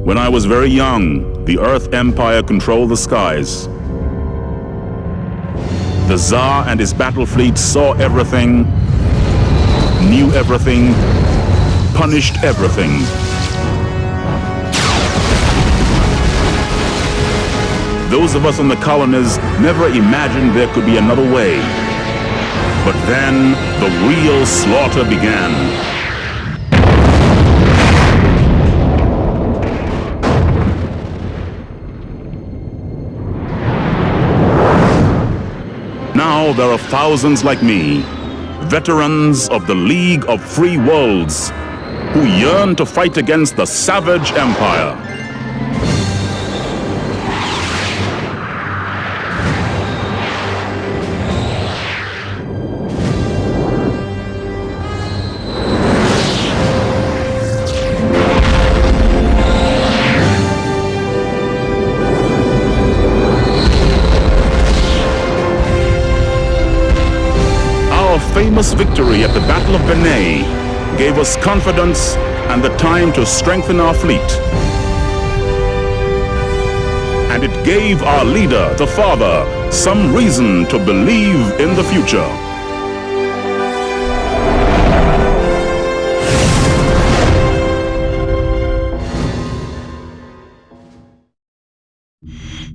When I was very young, the Earth Empire controlled the skies. The Tsar and his battle fleet saw everything, knew everything, punished everything. Those of us in the colonies never imagined there could be another way. But then, the real slaughter began. Now there are thousands like me, veterans of the League of Free Worlds, who yearn to fight against the savage empire. Famous victory at the Battle of Benet gave us confidence and the time to strengthen our fleet. And it gave our leader, the Father, some reason to believe in the future.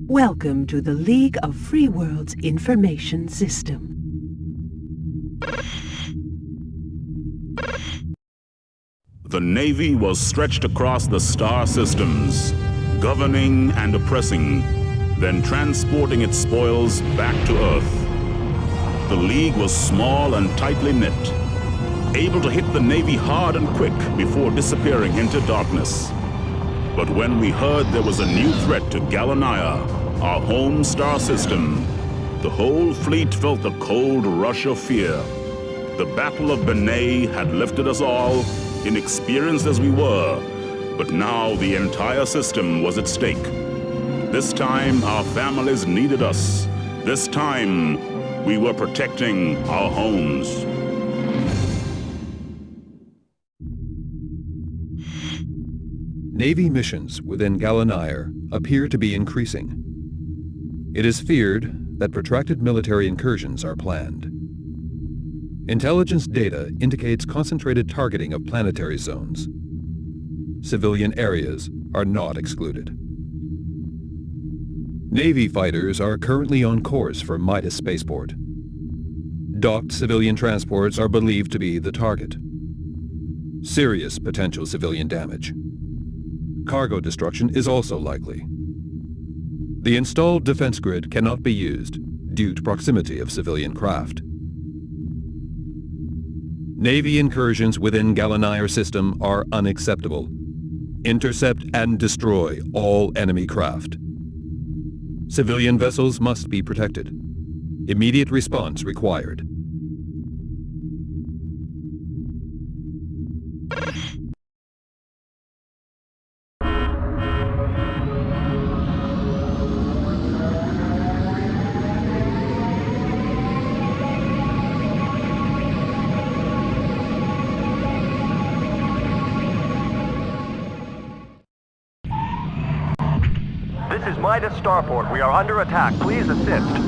Welcome to the League of Free Worlds Information System. The Navy was stretched across the star systems, governing and oppressing, then transporting its spoils back to Earth. The League was small and tightly knit, able to hit the Navy hard and quick before disappearing into darkness. But when we heard there was a new threat to Gallonigher, our home star system, the whole fleet felt a cold rush of fear. The Battle of Benet had lifted us all, inexperienced as we were, but now the entire system was at stake. This time, our families needed us. This time, we were protecting our homes. Navy missions within Gallonigher appear to be increasing. It is feared that protracted military incursions are planned. Intelligence data indicates concentrated targeting of planetary zones. Civilian areas are not excluded. Navy fighters are currently on course for Midas Spaceport. Docked civilian transports are believed to be the target. Serious potential civilian damage. Cargo destruction is also likely. The installed defense grid cannot be used due to proximity of civilian craft. Navy incursions within Gallonigher system are unacceptable. Intercept and destroy all enemy craft. Civilian vessels must be protected. Immediate response required. This is Midas Starport. We are under attack. Please assist.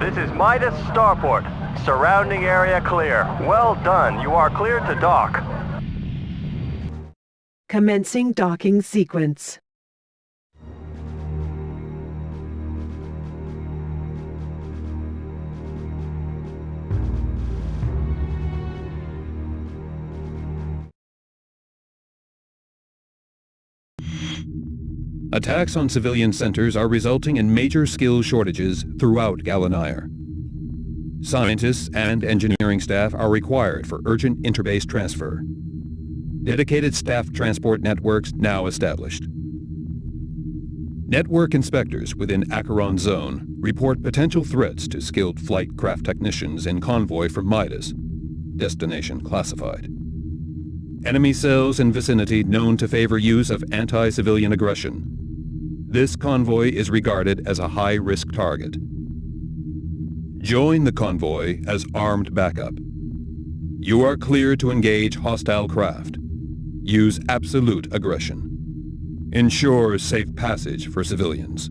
This is Midas Starport. Surrounding area clear. Well done. You are cleared to dock. Commencing docking sequence. Attacks on civilian centers are resulting in major skill shortages throughout Gallonigher. Scientists and engineering staff are required for urgent interbase transfer. Dedicated staff transport networks now established. Network inspectors within Acheron Zone report potential threats to skilled flight craft technicians in Convoy from Midas. Destination classified. Enemy cells in vicinity known to favor use of anti-civilian aggression. This convoy is regarded as a high-risk target. Join the convoy as armed backup. You are cleared to engage hostile craft. Use absolute aggression. Ensure safe passage for civilians.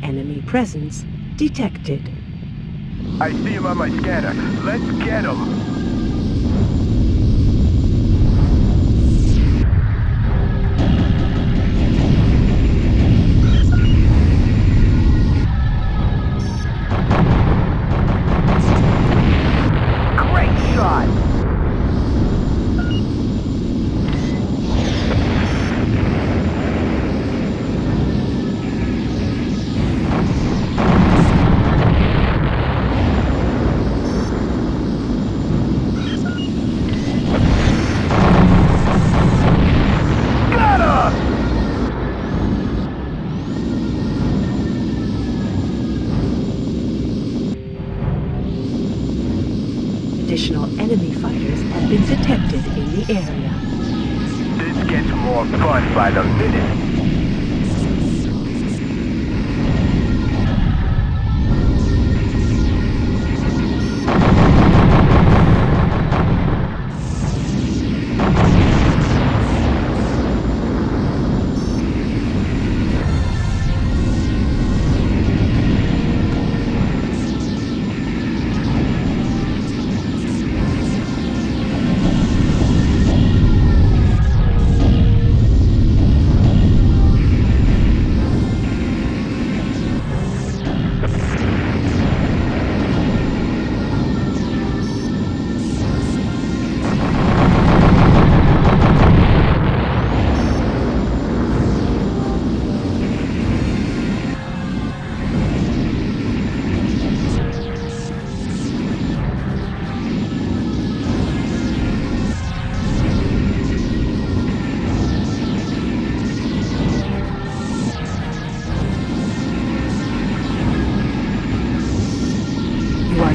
Enemy presence detected. I see him on my scanner. Let's get him. Great shot. Additional enemy fighters have been detected in the area. This gets more fun by the minute.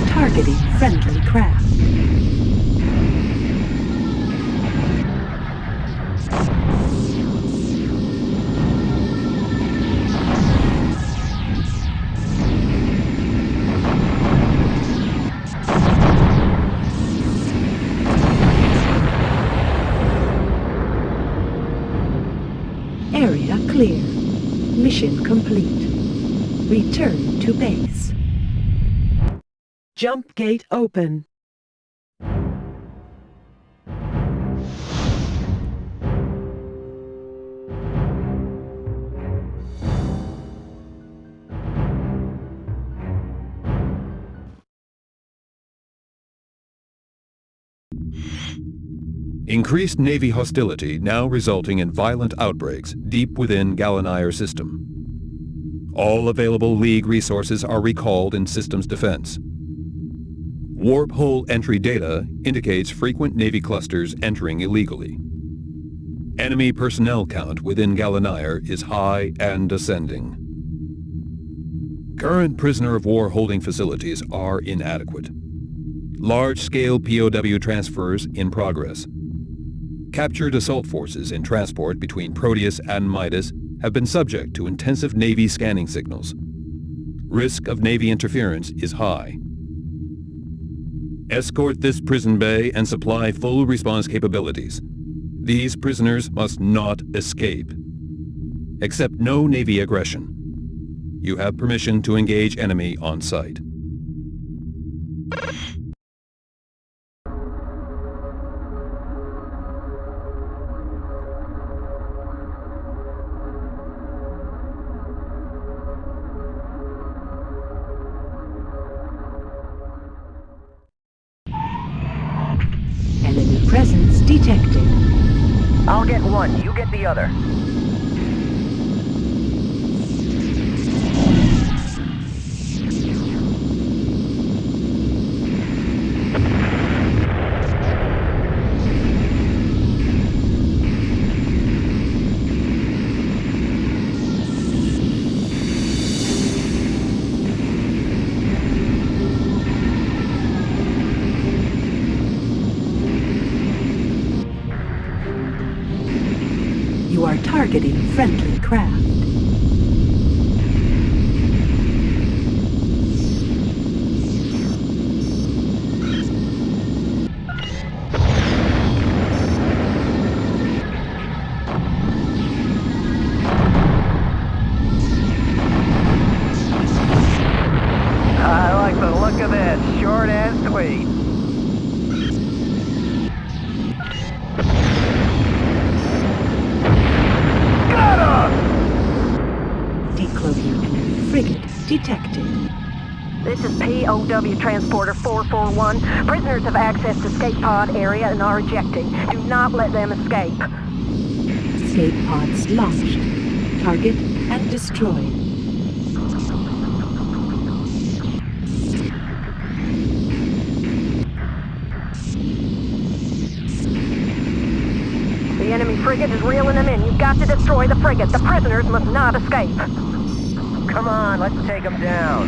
Targeting friendly craft. Area clear. Mission complete. Return to base. Jump gate open. Increased Navy hostility now resulting in violent outbreaks deep within Gallonigher system. All available League resources are recalled in systems defense. Warp hole entry data indicates frequent Navy clusters entering illegally. Enemy personnel count within Gallonigher is high and ascending. Current prisoner of war holding facilities are inadequate. Large-scale POW transfers in progress. Captured assault forces in transport between Proteus and Midas have been subject to intensive Navy scanning signals. Risk of Navy interference is high. Escort this prison bay and supply full response capabilities. These prisoners must not escape. Accept no Navy aggression. You have permission to engage enemy on site. Enemy presence detected. I'll get one, you get the other. You are targeting friendly craft. I like the look of this, short and sweet. Decloaking enemy frigate detected. This is POW Transporter 441. Prisoners have accessed escape pod area and are ejecting. Do not let them escape. Escape pods launched. Target and destroyed. The enemy frigate is reeling them in. You've got to destroy the frigate. The prisoners must not escape. Come on, let's take them down.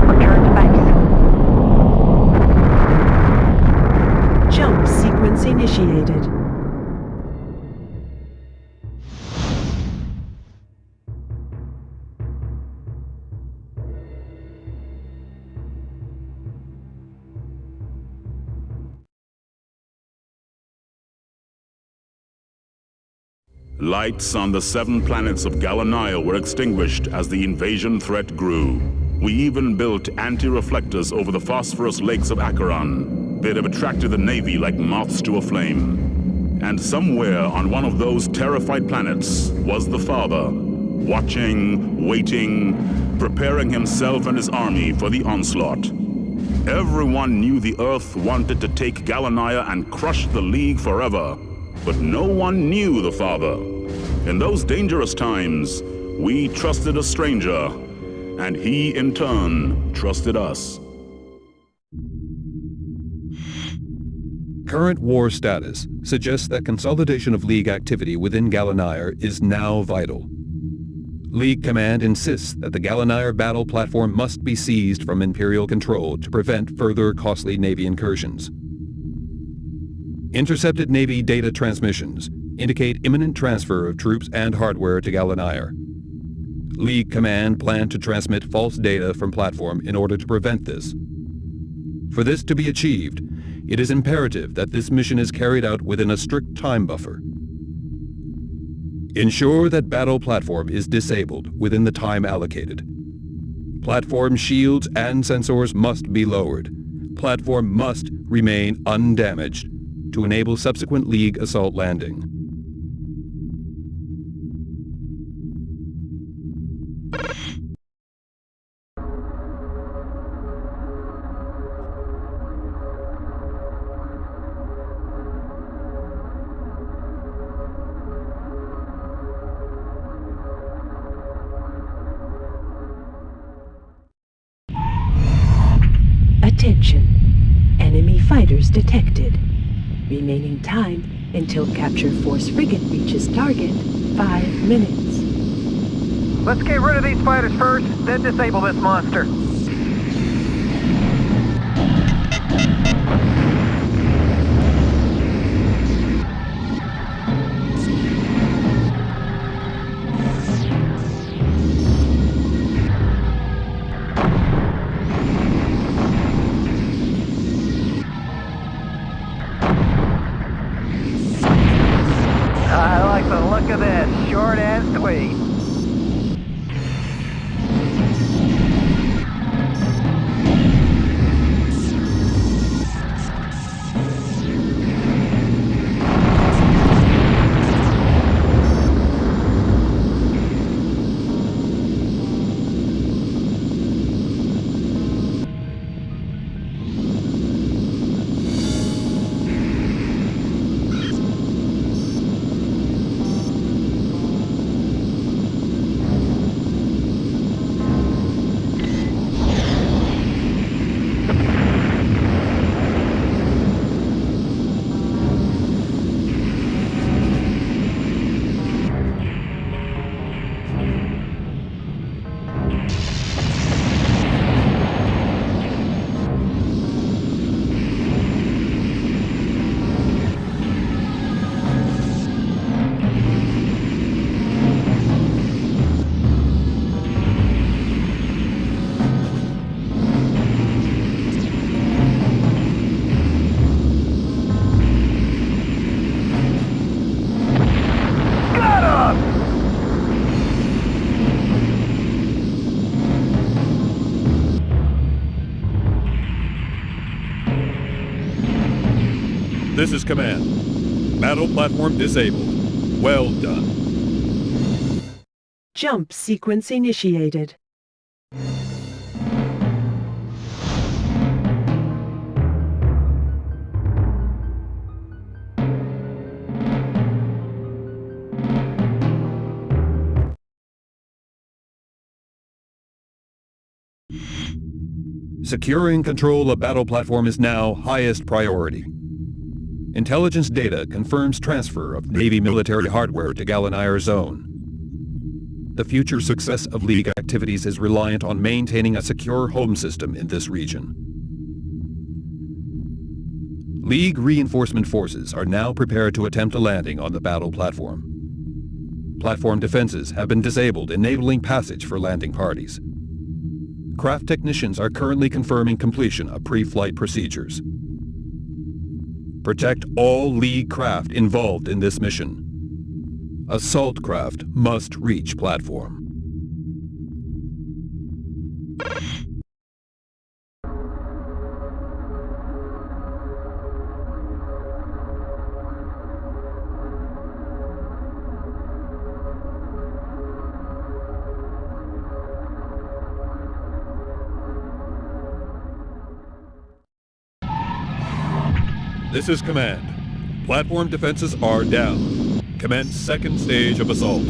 Return to base. Jump sequence initiated. Lights on the 7 planets of Gallonigher were extinguished as the invasion threat grew. We even built anti-reflectors over the phosphorus lakes of Acheron. They'd have attracted the Navy like moths to a flame. And somewhere on one of those terrified planets was the Father, watching, waiting, preparing himself and his army for the onslaught. Everyone knew the Earth wanted to take Gallonigher and crush the League forever. But no one knew the Father. In those dangerous times, we trusted a stranger, and he, in turn, trusted us. Current war status suggests that consolidation of League activity within Gallonigher is now vital. League Command insists that the Gallonigher battle platform must be seized from Imperial control to prevent further costly Navy incursions. Intercepted Navy data transmissions indicate imminent transfer of troops and hardware to Gallonigher. League Command plan to transmit false data from platform in order to prevent this. For this to be achieved, it is imperative that this mission is carried out within a strict time buffer. Ensure that battle platform is disabled within the time allocated. Platform shields and sensors must be lowered. Platform must remain undamaged to enable subsequent League assault landing. Attention. Enemy fighters detected. Remaining time until Capture Force frigate reaches target, 5 minutes. Let's get rid of these fighters first, then disable this monster. I like the look of this, short and sweet. This is Command. Battle platform disabled. Well done. Jump sequence initiated. Securing control of battle platform is now highest priority. Intelligence data confirms transfer of Navy military hardware to Gallonigher zone. The future success of League activities is reliant on maintaining a secure home system in this region. League reinforcement forces are now prepared to attempt a landing on the battle platform. Platform defenses have been disabled, enabling passage for landing parties. Craft technicians are currently confirming completion of pre-flight procedures. Protect all League craft involved in this mission. Assault craft must reach platform. This is Command. Platform defenses are down. Commence second stage of assault.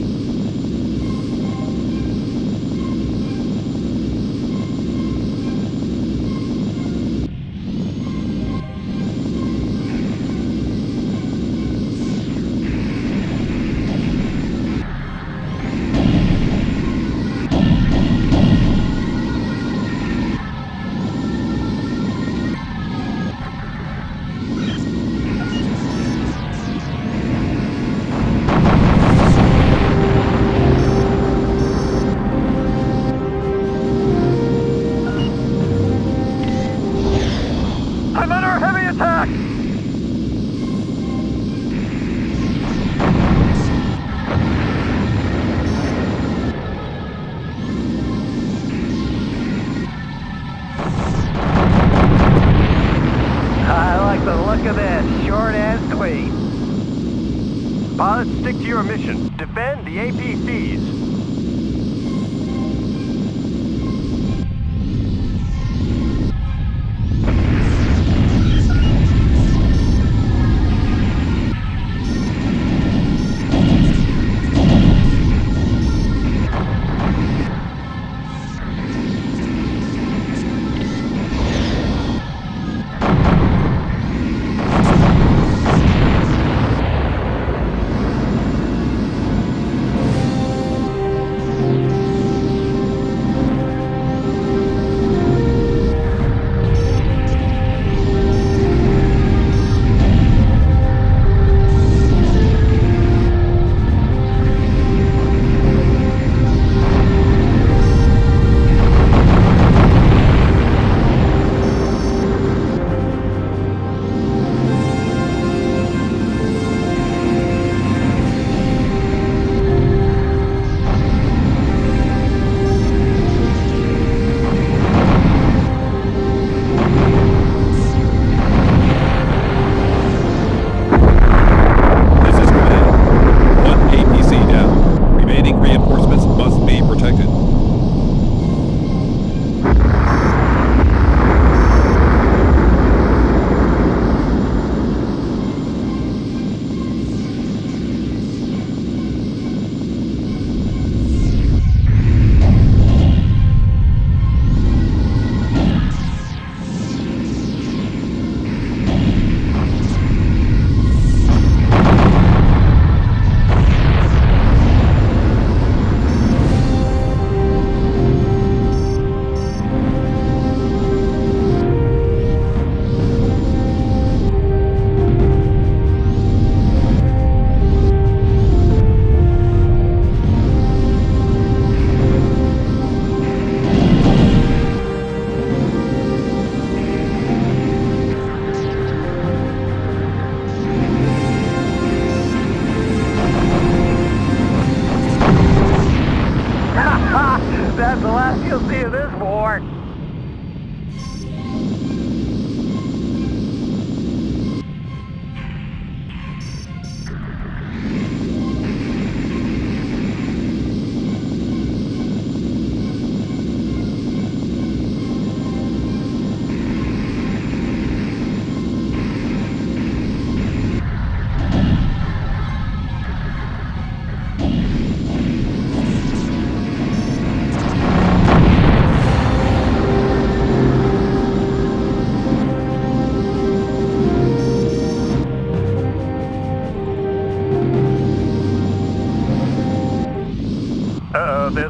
I'm under heavy attack! I like the look of this, short and sweet. Pilots, stick to your mission. Defend the APCs.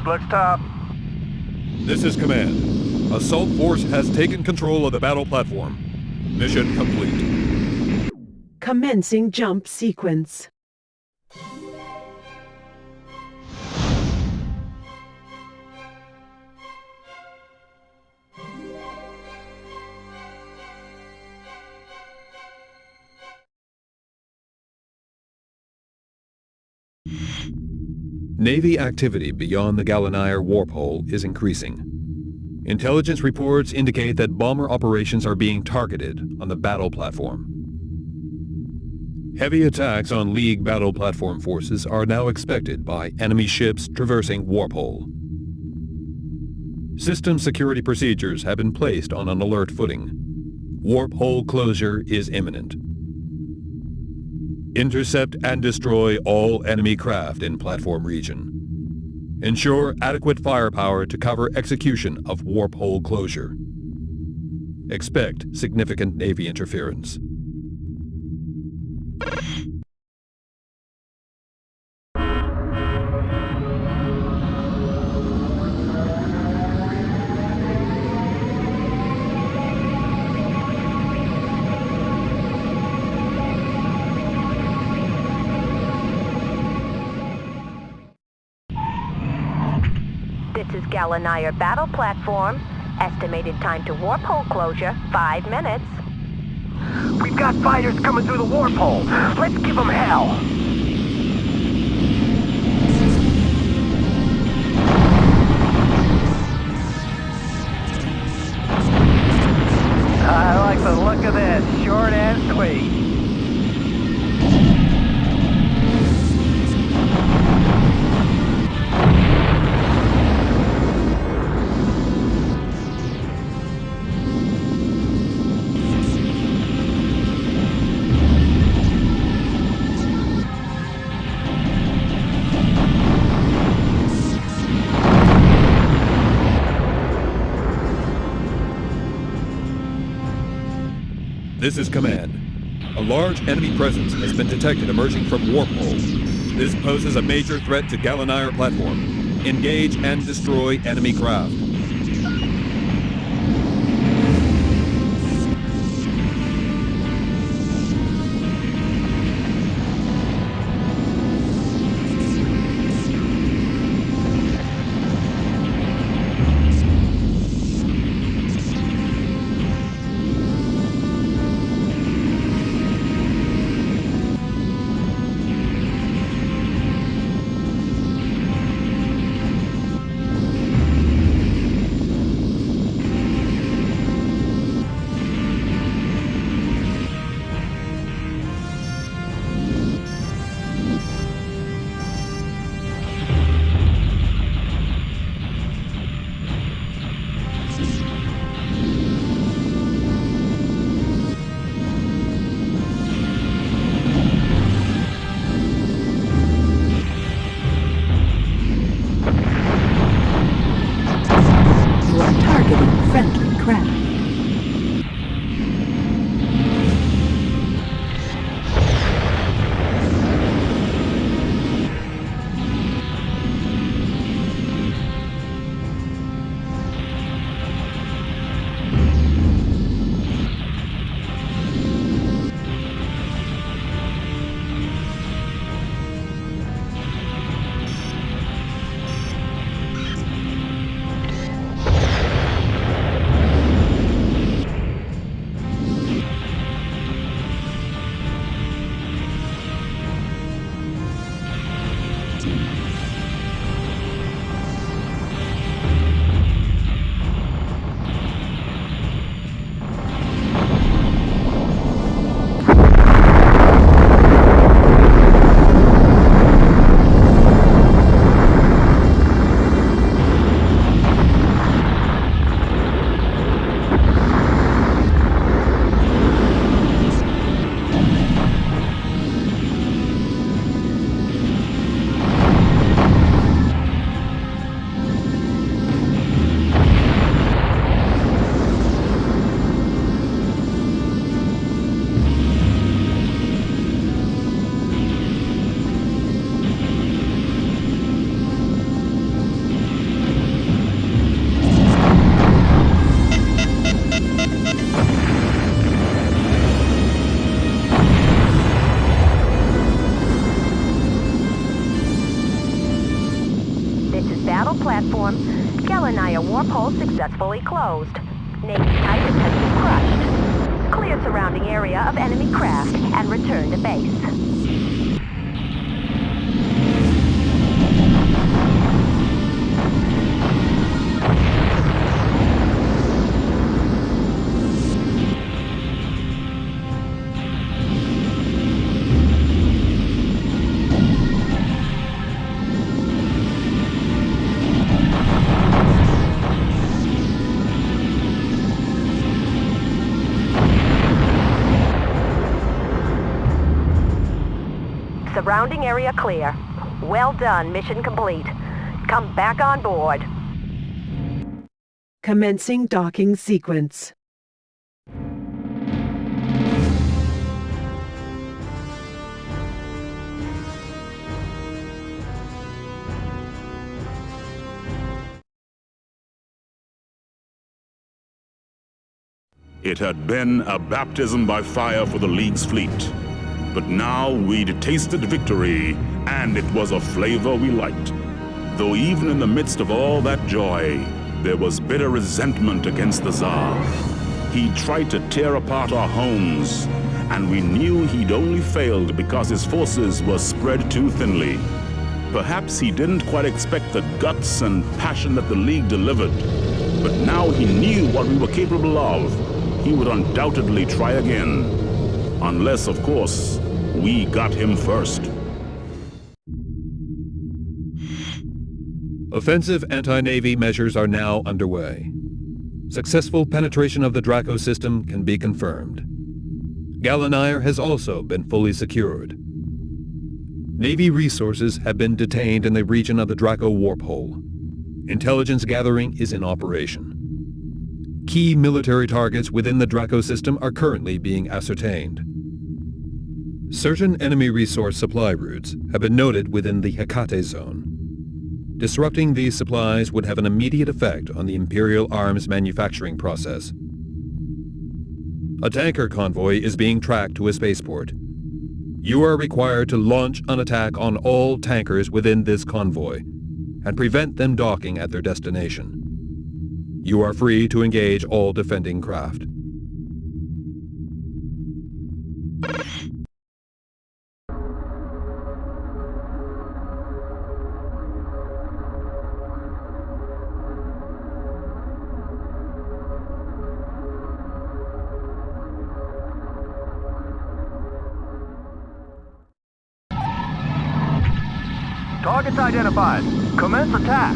looks tough. This is Command. Assault Force has taken control of the battle platform. Mission complete. Commencing jump sequence. Navy activity beyond the Gallonigher warp hole is increasing. Intelligence reports indicate that bomber operations are being targeted on the battle platform. Heavy attacks on League battle platform forces are now expected by enemy ships traversing warp hole. System security procedures have been placed on an alert footing. Warp hole closure is imminent. Intercept and destroy all enemy craft in platform region. Ensure adequate firepower to cover execution of warp hole closure. Expect significant Navy interference. This is Gallonigher battle platform. Estimated time to warp hole closure, 5 minutes. We've got fighters coming through the warp hole. Let's give them hell. I like the look of this. Short and sweet. This is Command. A large enemy presence has been detected emerging from warp hole. This poses a major threat to Gallonigher platform. Engage and destroy enemy craft. platform. Gallonigher warp hole successfully closed. Navy Titan has been crushed. Clear surrounding area of enemy craft and return to base. Surrounding area clear. Well done, mission complete. Come back on board. Commencing docking sequence. It had been a baptism by fire for the League's fleet. But now we'd tasted victory, and it was a flavor we liked. Though even in the midst of all that joy, there was bitter resentment against the Tsar. He tried to tear apart our homes, and we knew he'd only failed because his forces were spread too thinly. Perhaps he didn't quite expect the guts and passion that the League delivered, but now he knew what we were capable of. He would undoubtedly try again. Unless, of course, we got him first. Offensive anti-Navy measures are now underway. Successful penetration of the Draco system can be confirmed. Gallonigher has also been fully secured. Navy resources have been detained in the region of the Draco warp hole. Intelligence gathering is in operation. Key military targets within the Draco system are currently being ascertained. Certain enemy resource supply routes have been noted within the Hecate zone. Disrupting these supplies would have an immediate effect on the Imperial arms manufacturing process. A tanker convoy is being tracked to a spaceport. You are required to launch an attack on all tankers within this convoy and prevent them docking at their destination. You are free to engage all defending craft. Targets identified. Commence attack.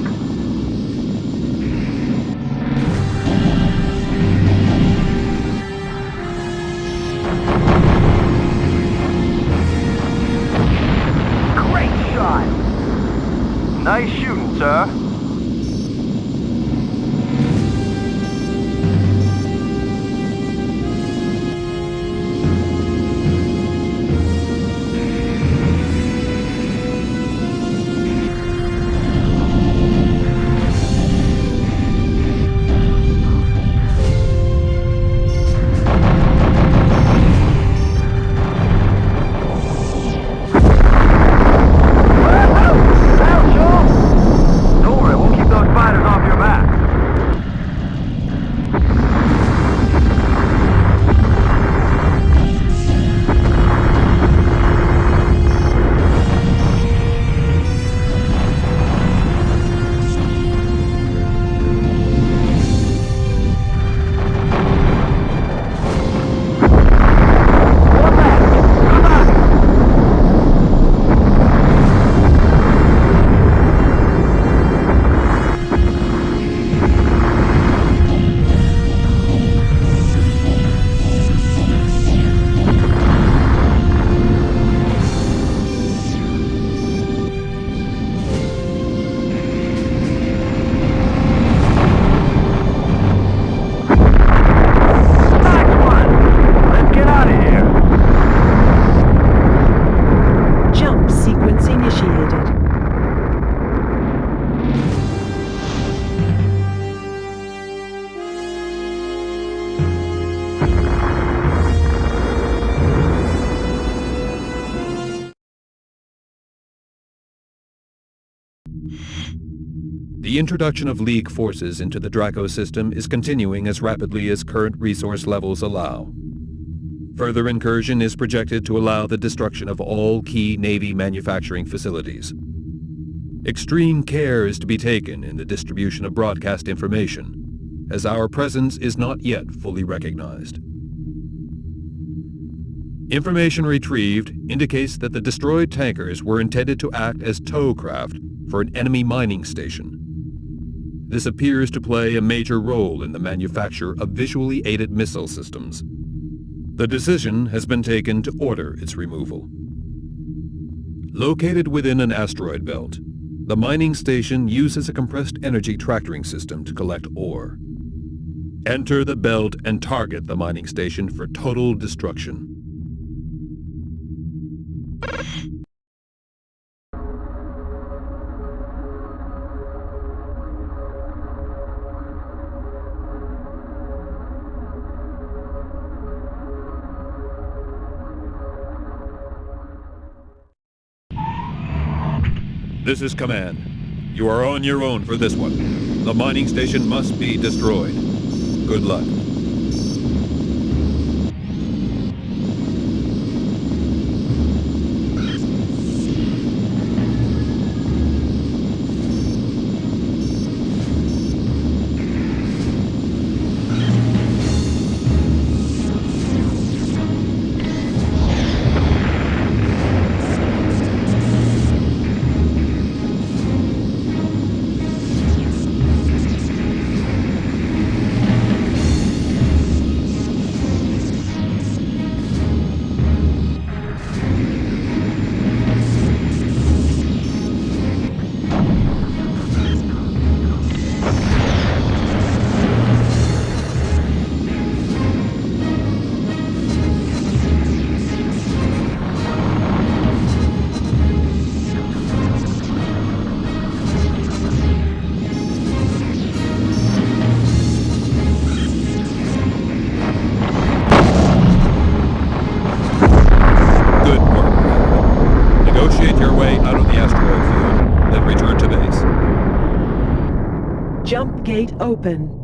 Great shot. Nice shooting, sir. The introduction of League forces into the Draco system is continuing as rapidly as current resource levels allow. Further incursion is projected to allow the destruction of all key Navy manufacturing facilities. Extreme care is to be taken in the distribution of broadcast information, as our presence is not yet fully recognized. Information retrieved indicates that the destroyed tankers were intended to act as tow craft for an enemy mining station. This appears to play a major role in the manufacture of visually aided missile systems. The decision has been taken to order its removal. Located within an asteroid belt, the mining station uses a compressed energy tractoring system to collect ore. Enter the belt and target the mining station for total destruction. This is Command. You are on your own for this one. The mining station must be destroyed. Good luck. Jump gate open.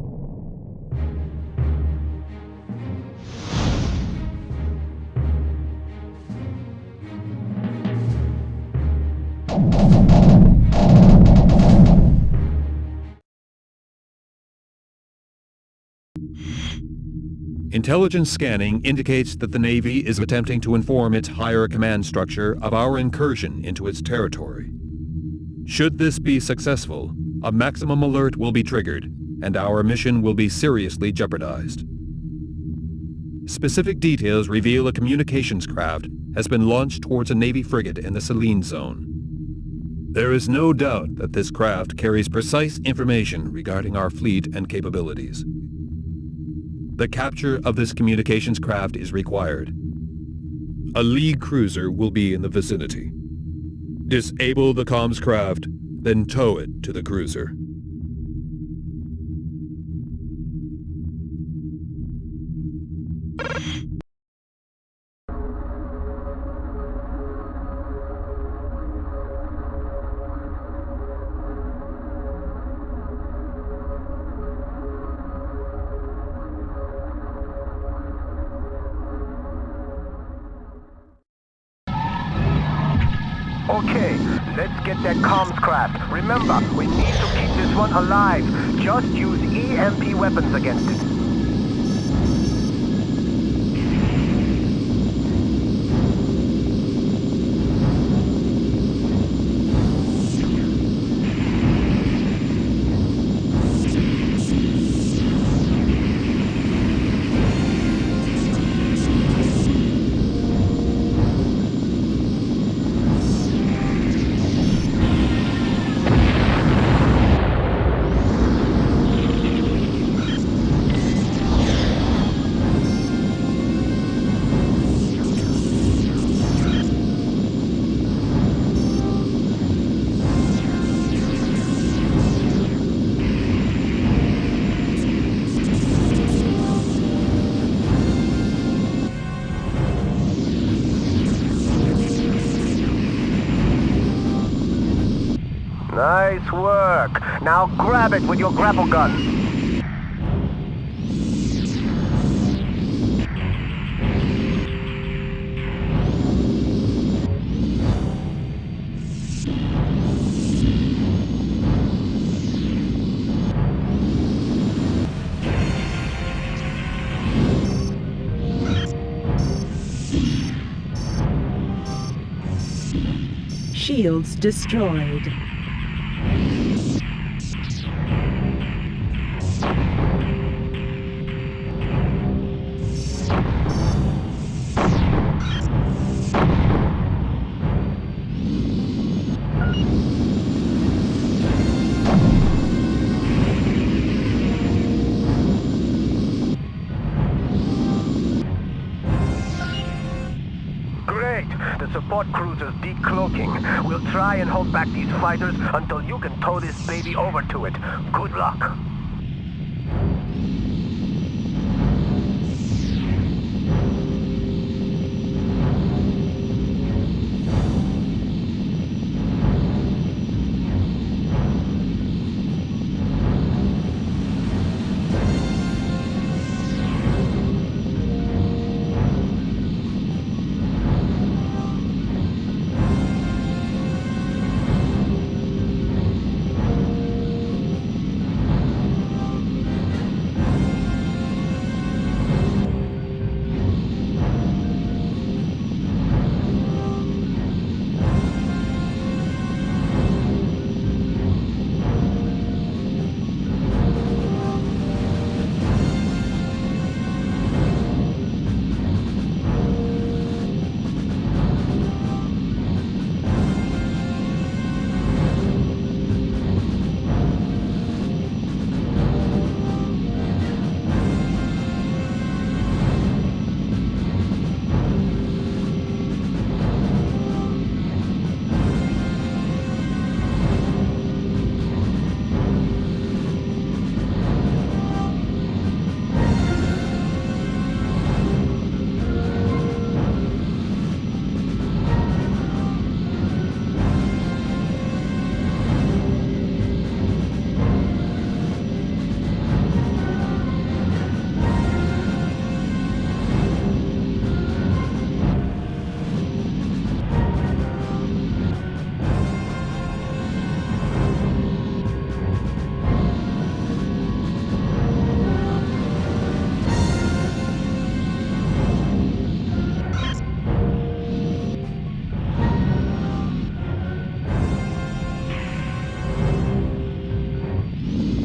Intelligence scanning indicates that the Navy is attempting to inform its higher command structure of our incursion into its territory. Should this be successful, a maximum alert will be triggered, and our mission will be seriously jeopardized. Specific details reveal a communications craft has been launched towards a Navy frigate in the Selene Zone. There is no doubt that this craft carries precise information regarding our fleet and capabilities. The capture of this communications craft is required. A League cruiser will be in the vicinity. Disable the comms craft, then tow it to the cruiser. Okay, let's get that comms craft. Remember, we need to keep this one alive. Just use EMP weapons against it. Nice work. Now grab it with your grapple gun. Shields destroyed. Great! The support cruiser's decloaking. We'll try and hold back these fighters until you can tow this baby over to it. Good luck.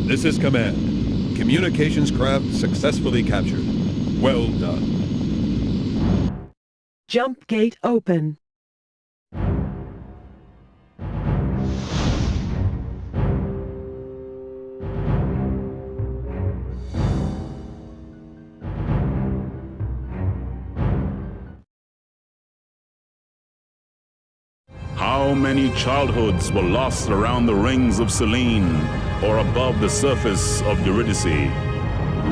This is Command. Communications craft successfully captured. Well done. Jump gate open. How many childhoods were lost around the rings of Selene or above the surface of Eurydice?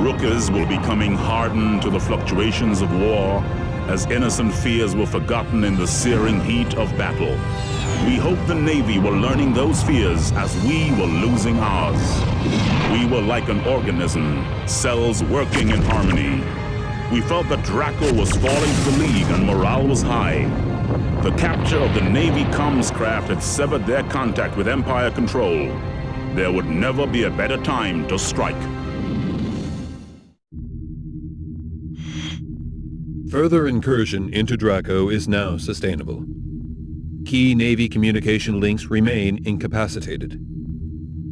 Rookers will be coming hardened to the fluctuations of war as innocent fears were forgotten in the searing heat of battle. We hope the Navy were learning those fears as we were losing ours. We were like an organism, cells working in harmony. We felt that Draco was falling to the league and morale was high. The capture of the Navy comms craft had severed their contact with Empire control. There would never be a better time to strike. Further incursion into Draco is now sustainable. Key Navy communication links remain incapacitated.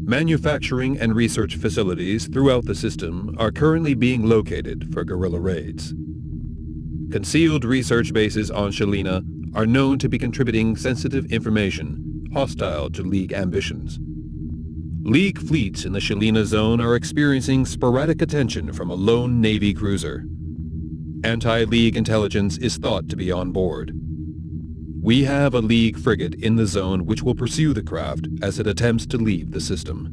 Manufacturing and research facilities throughout the system are currently being located for guerrilla raids. Concealed research bases on Shelina are known to be contributing sensitive information hostile to League ambitions. League fleets in the Shelina zone are experiencing sporadic attention from a lone Navy cruiser. Anti-League intelligence is thought to be on board. We have a League frigate in the zone which will pursue the craft as it attempts to leave the system.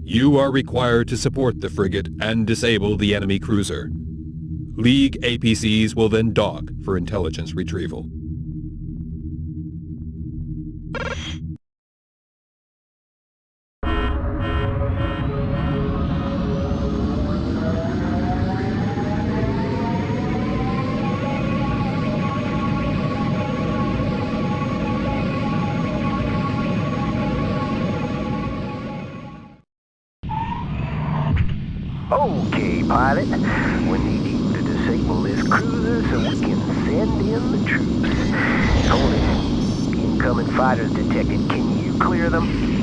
You are required to support the frigate and disable the enemy cruiser. League APCs will then dock for intelligence retrieval. pilot. We need you to disable this cruiser so we can send in the troops. Only incoming fighters detected. Can you clear them?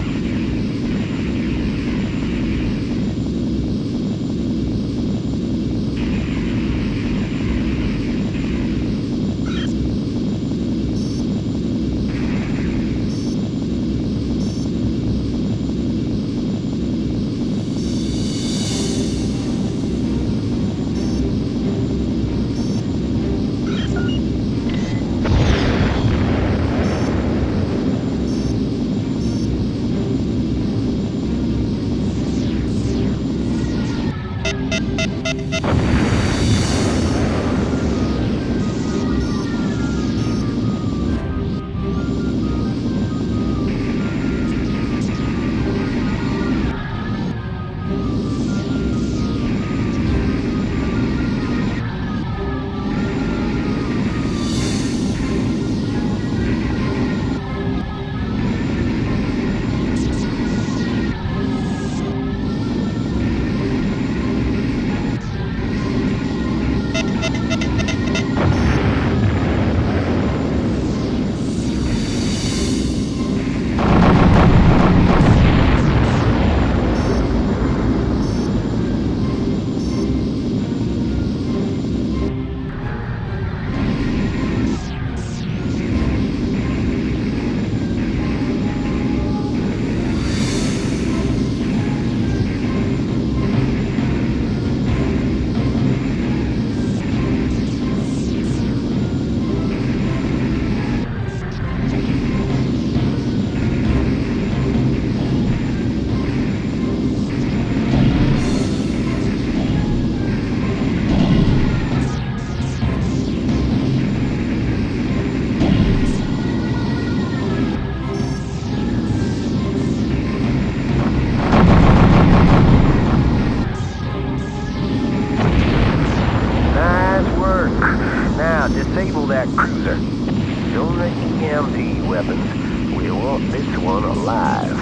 Disable that cruiser. On the EMP weapons. We want this one alive.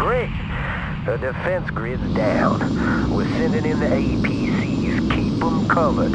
Great. The defense grid's down. We're sending in the APCs. Keep them covered.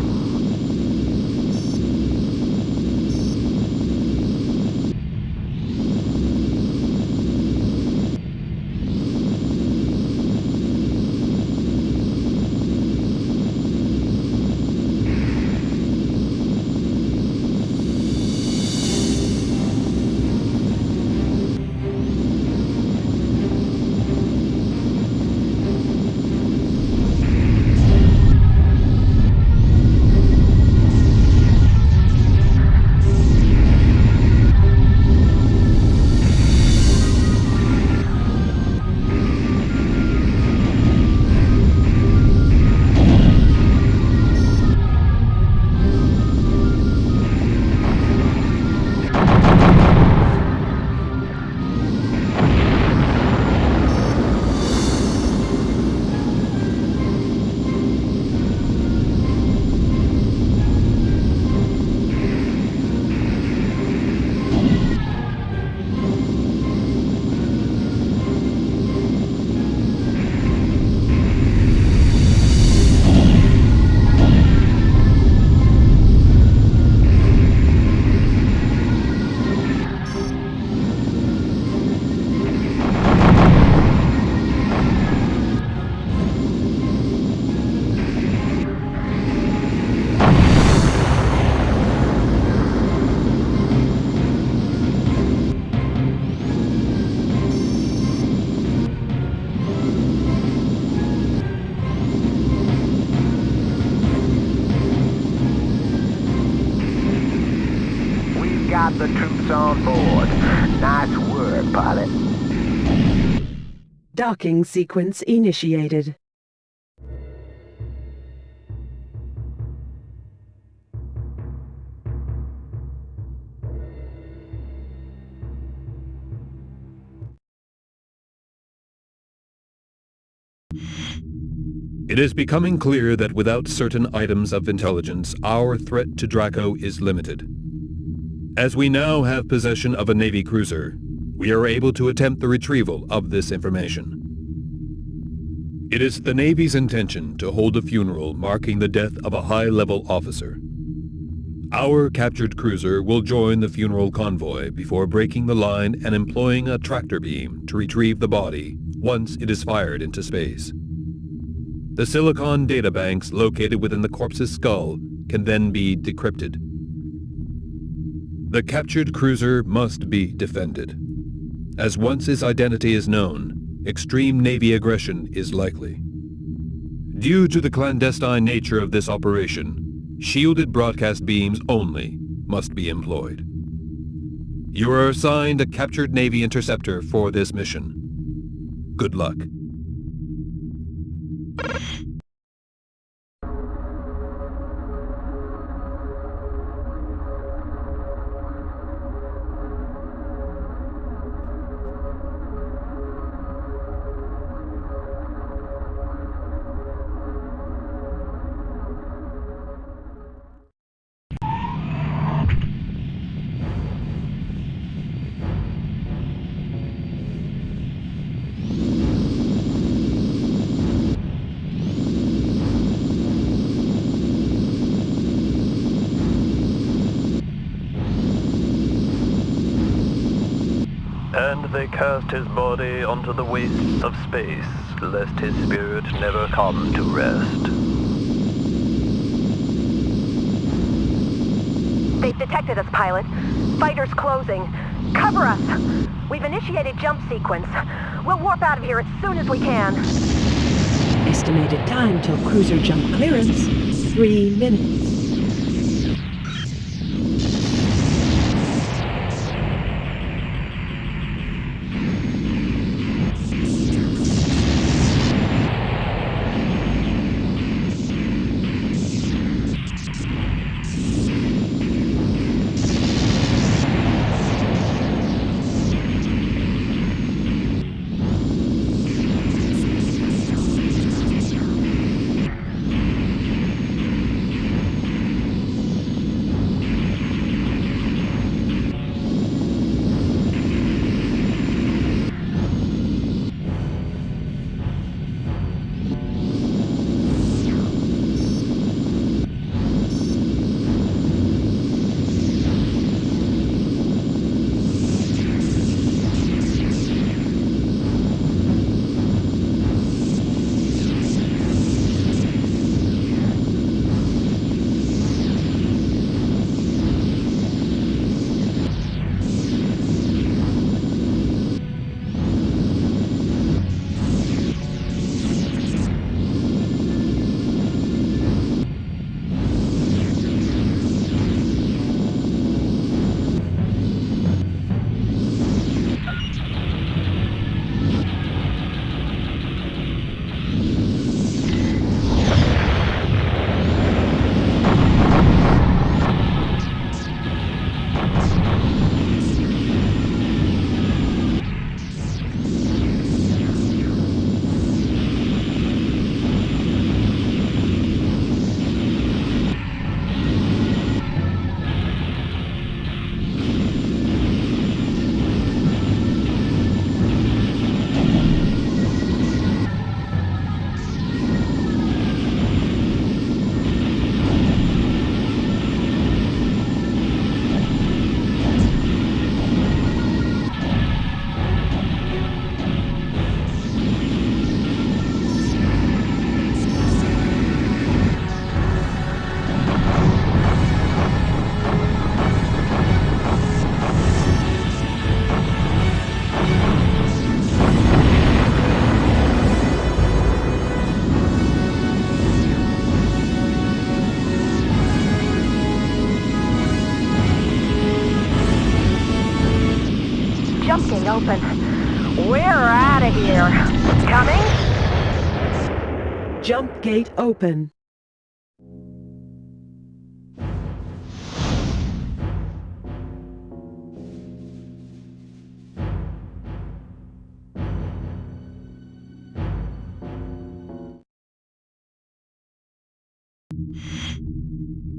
Got the troops on board. Nice work, pilot. Docking sequence initiated. It is becoming clear that without certain items of intelligence, our threat to Draco is limited. As we now have possession of a Navy cruiser, we are able to attempt the retrieval of this information. It is the Navy's intention to hold a funeral marking the death of a high-level officer. Our captured cruiser will join the funeral convoy before breaking the line and employing a tractor beam to retrieve the body once it is fired into space. The silicon databanks located within the corpse's skull can then be decrypted. The captured cruiser must be defended, as once its identity is known, extreme Navy aggression is likely. Due to the clandestine nature of this operation, shielded broadcast beams only must be employed. You are assigned a captured Navy interceptor for this mission. Good luck. And they cast his body onto the wastes of space, lest his spirit never come to rest. They've detected us, pilot. Fighters closing. Cover us! We've initiated jump sequence. We'll warp out of here as soon as we can. Estimated time till cruiser jump clearance, 3 minutes. open. We're out of here. Coming? Jump gate open.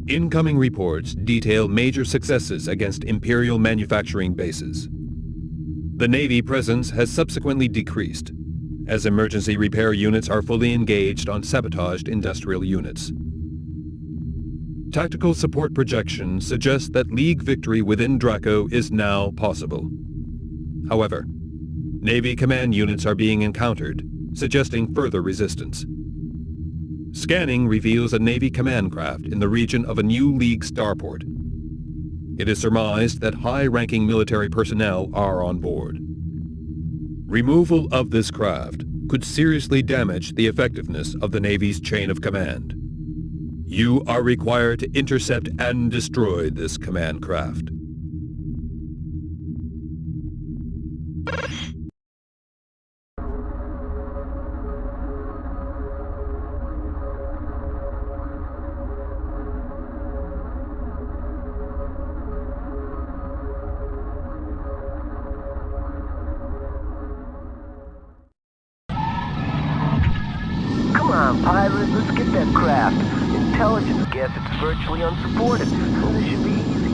Incoming reports detail major successes against Imperial manufacturing bases. The Navy presence has subsequently decreased, as emergency repair units are fully engaged on sabotaged industrial units. Tactical support projections suggest that League victory within Draco is now possible. However, Navy command units are being encountered, suggesting further resistance. Scanning reveals a Navy command craft in the region of a new League starport. It is surmised that high-ranking military personnel are on board. Removal of this craft could seriously damage the effectiveness of the Navy's chain of command. You are required to intercept and destroy this command craft. Come on, pilot, let's get that craft. Intelligence guess it's virtually unsupported. This should be easy.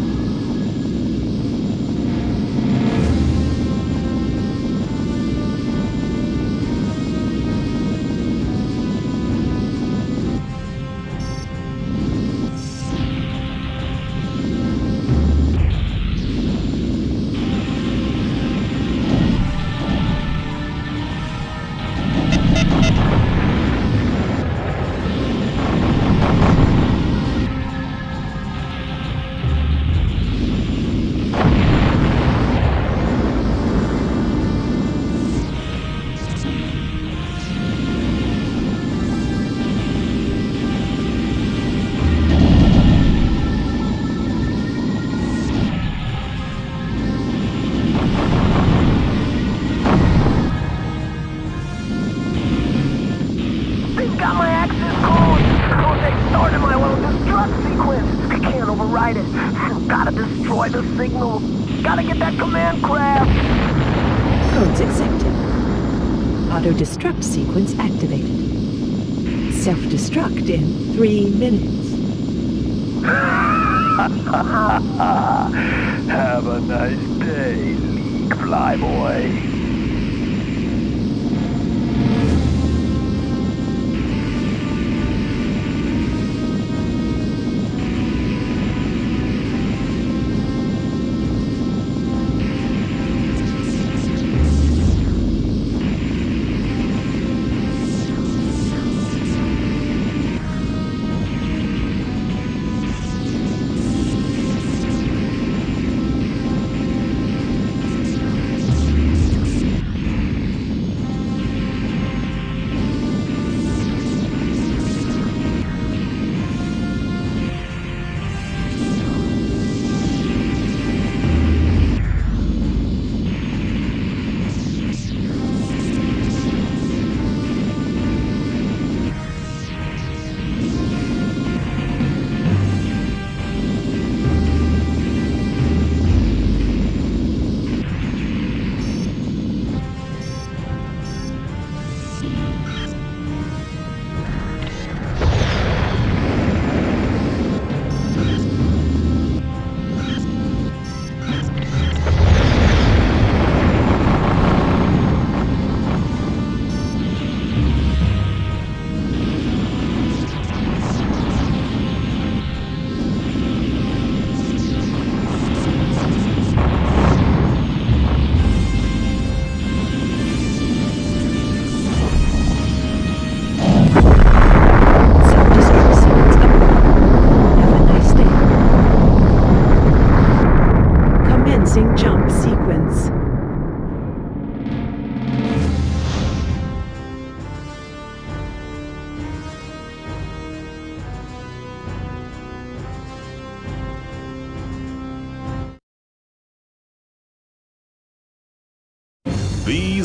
Got my access code! They started my little destruct sequence! I can't override it! Gotta destroy the signal! Gotta get that command craft! Codes accepted. Auto-destruct sequence activated. Self-destruct in 3 minutes. Have a nice day, League Flyboy.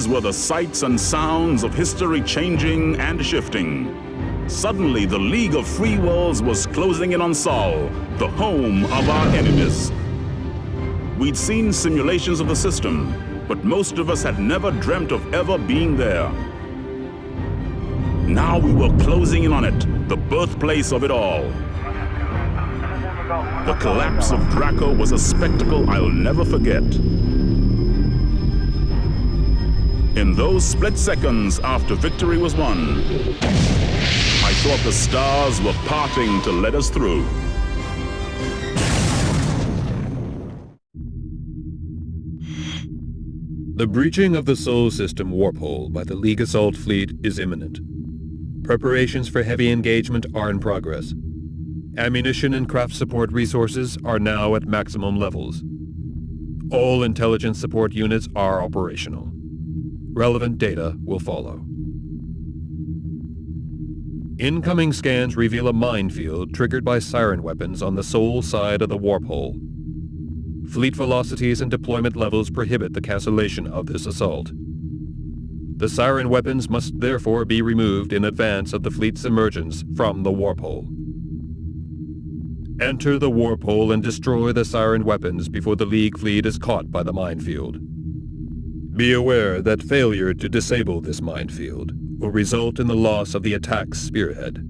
These were the sights and sounds of history changing and shifting. Suddenly, the League of Free Worlds was closing in on Sol, the home of our enemies. We'd seen simulations of the system, but most of us had never dreamt of ever being there. Now we were closing in on it, the birthplace of it all. The collapse of Draco was a spectacle I'll never forget. In those split seconds after victory was won, I thought the stars were parting to let us through. The breaching of the Sol System warp hole by the League Assault Fleet is imminent. Preparations for heavy engagement are in progress. Ammunition and craft support resources are now at maximum levels. All intelligence support units are operational. Relevant data will follow. Incoming scans reveal a minefield triggered by siren weapons on the Sol side of the warp hole. Fleet velocities and deployment levels prohibit the cancellation of this assault. The siren weapons must therefore be removed in advance of the fleet's emergence from the warp hole. Enter the warp hole and destroy the siren weapons before the League fleet is caught by the minefield. Be aware that failure to disable this minefield will result in the loss of the attack's spearhead.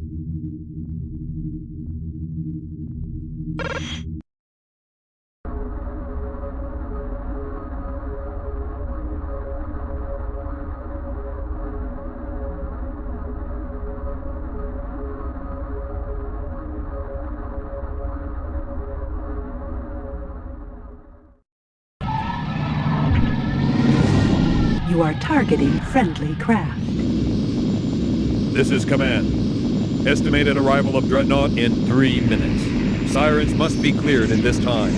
You are targeting friendly craft. This is Command. Estimated arrival of Dreadnought in 3 minutes. Sirens must be cleared in this time.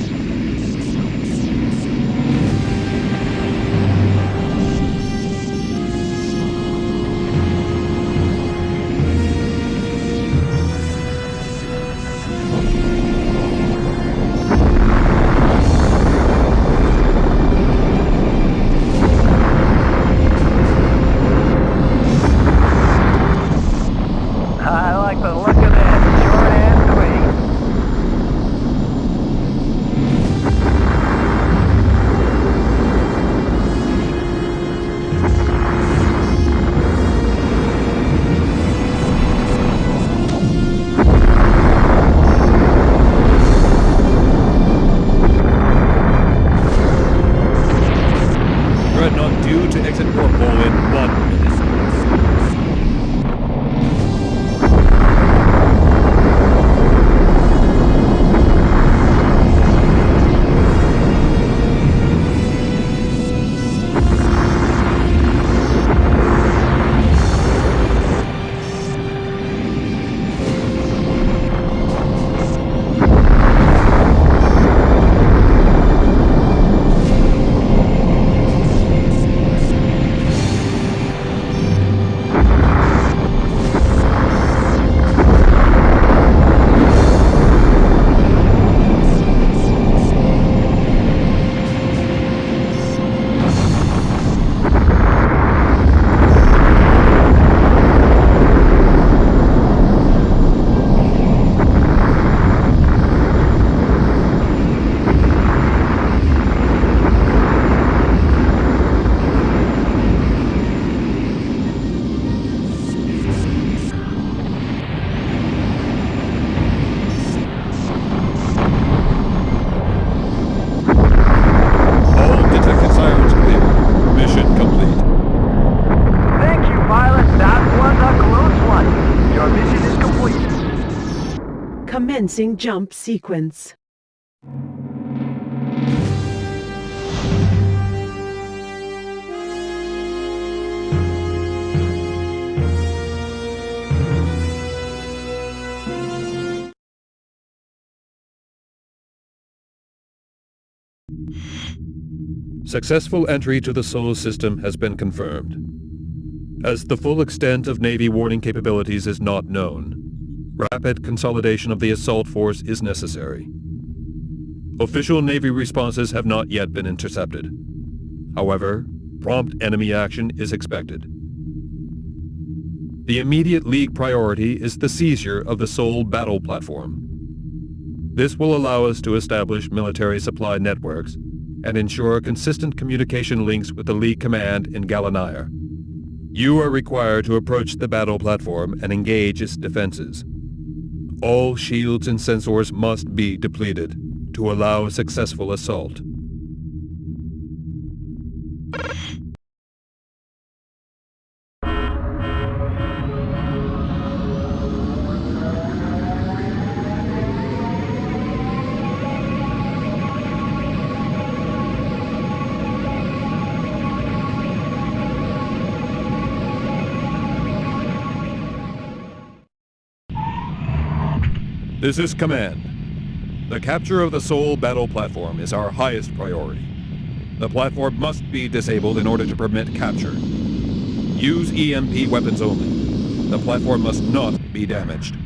I like the look of that, short and sweet. Dreadnought due to exit warp hole in 1 minute. Commencing jump sequence. Successful entry to the Sol system has been confirmed. As the full extent of Navy warning capabilities is not known, rapid consolidation of the assault force is necessary. Official Navy responses have not yet been intercepted. However, Prompt enemy action is expected. The immediate League priority is the seizure of the Sol battle platform. This will allow us to establish military supply networks and ensure consistent communication links with the League command in Gallonigher. You are required to approach the battle platform and engage its defenses. All shields and sensors must be depleted to allow a successful assault. This is Command. The capture of the Sol battle platform is our highest priority. The platform must be disabled in order to permit capture. Use EMP weapons only. The platform must not be damaged.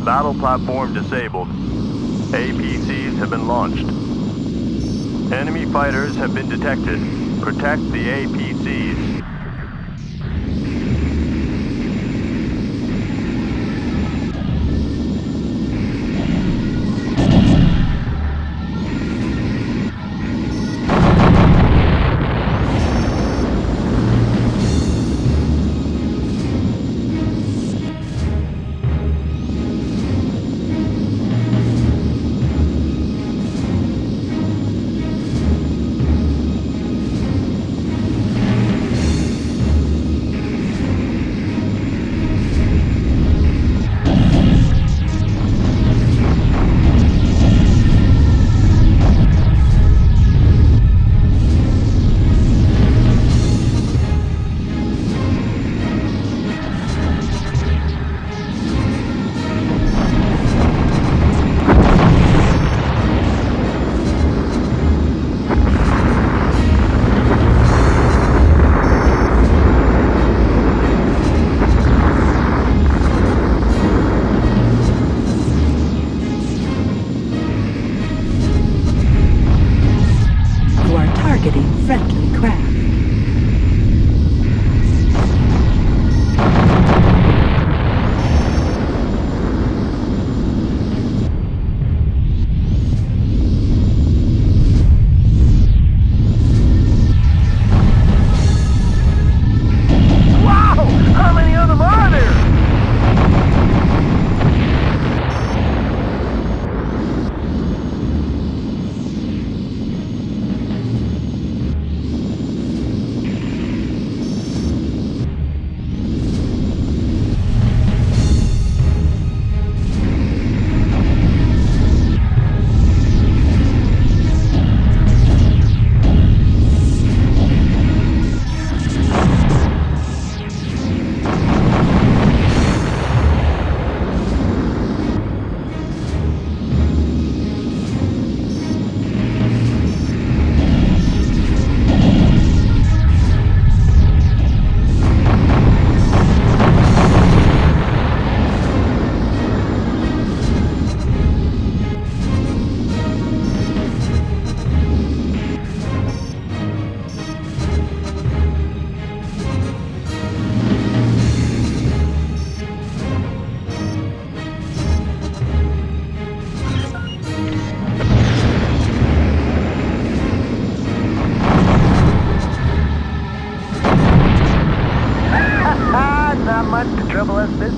Battle platform disabled. APCs have been launched. Enemy fighters have been detected. Protect the APCs.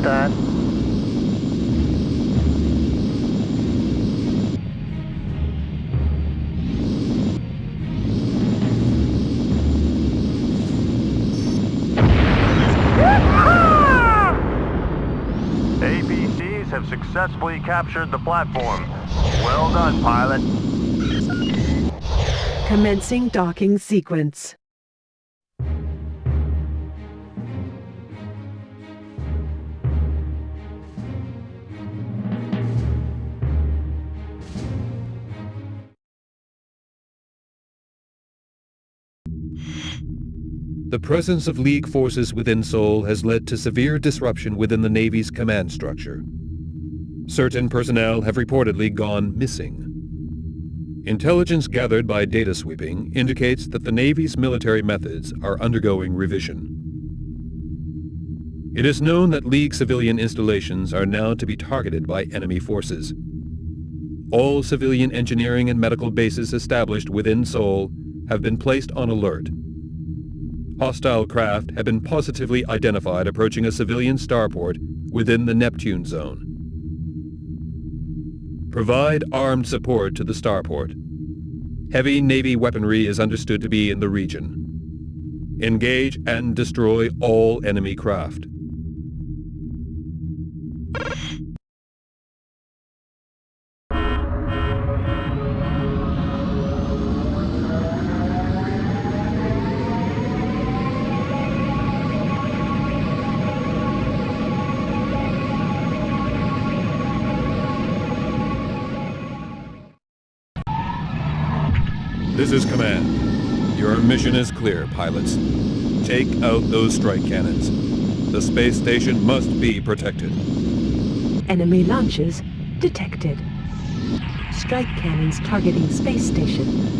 side. APCs have successfully captured the platform. Well done, pilot. Commencing docking sequence. The presence of League forces within Seoul has led to severe disruption within the Navy's command structure. Certain personnel have reportedly gone missing. Intelligence gathered by data sweeping indicates that the Navy's military methods are undergoing revision. It is known that League civilian installations are now to be targeted by enemy forces. All civilian engineering and medical bases established within Seoul have been placed on alert. Hostile craft have been positively identified approaching a civilian starport within the Neptune zone. Provide armed support to the starport. Heavy Navy weaponry is understood to be in the region. Engage and destroy all enemy craft. This is Command. Your mission is clear, pilots. Take out those strike cannons. The space station must be protected. Enemy launches detected. Strike cannons targeting space station.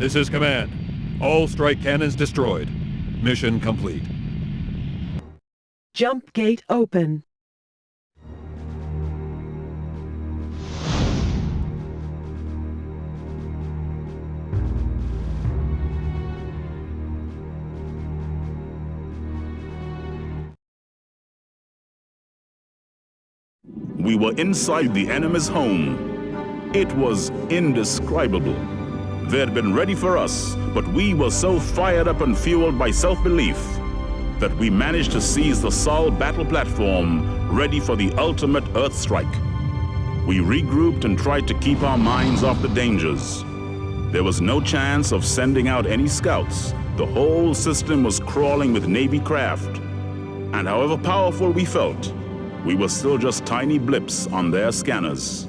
This is Command. All strike cannons destroyed. Mission complete. Jump gate open. We were inside the enemy's home. It was indescribable. They had been ready for us, but we were so fired up and fueled by self-belief that we managed to seize the Sol battle platform, ready for the ultimate Earth strike. We regrouped and tried to keep our minds off the dangers. There was no chance of sending out any scouts. The whole system was crawling with Navy craft. And however powerful we felt, we were still just tiny blips on their scanners.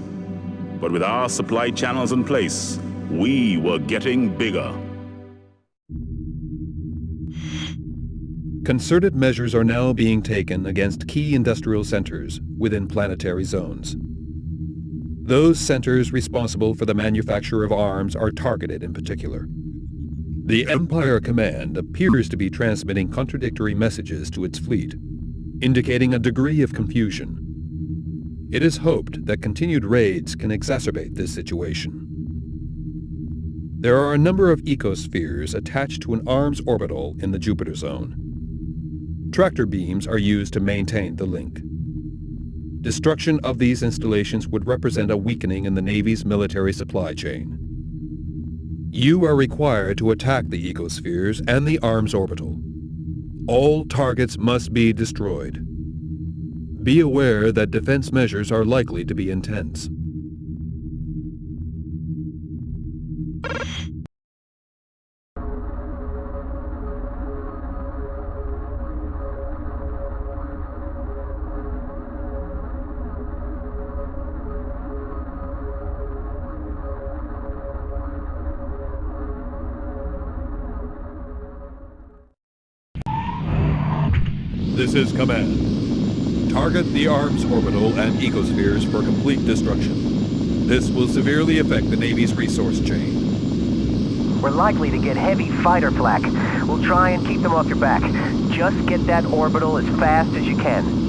But with our supply channels in place, we were getting bigger. Concerted measures are now being taken against key industrial centers within planetary zones. Those centers responsible for the manufacture of arms are targeted in particular. The Empire Command appears to be transmitting contradictory messages to its fleet, indicating a degree of confusion. It is hoped that continued raids can exacerbate this situation. There are a number of ecospheres attached to an arms orbital in the Jupiter zone. Tractor beams are used to maintain the link. Destruction of these installations would represent a weakening in the Navy's military supply chain. You are required to attack the ecospheres and the arms orbital. All targets must be destroyed. Be aware that defense measures are likely to be intense. This is Command. Target the arms orbital and ecospheres for complete destruction. This will severely affect the Navy's resource chain. We're likely to get heavy fighter flak. We'll try and keep them off your back. Just get that orbital as fast as you can.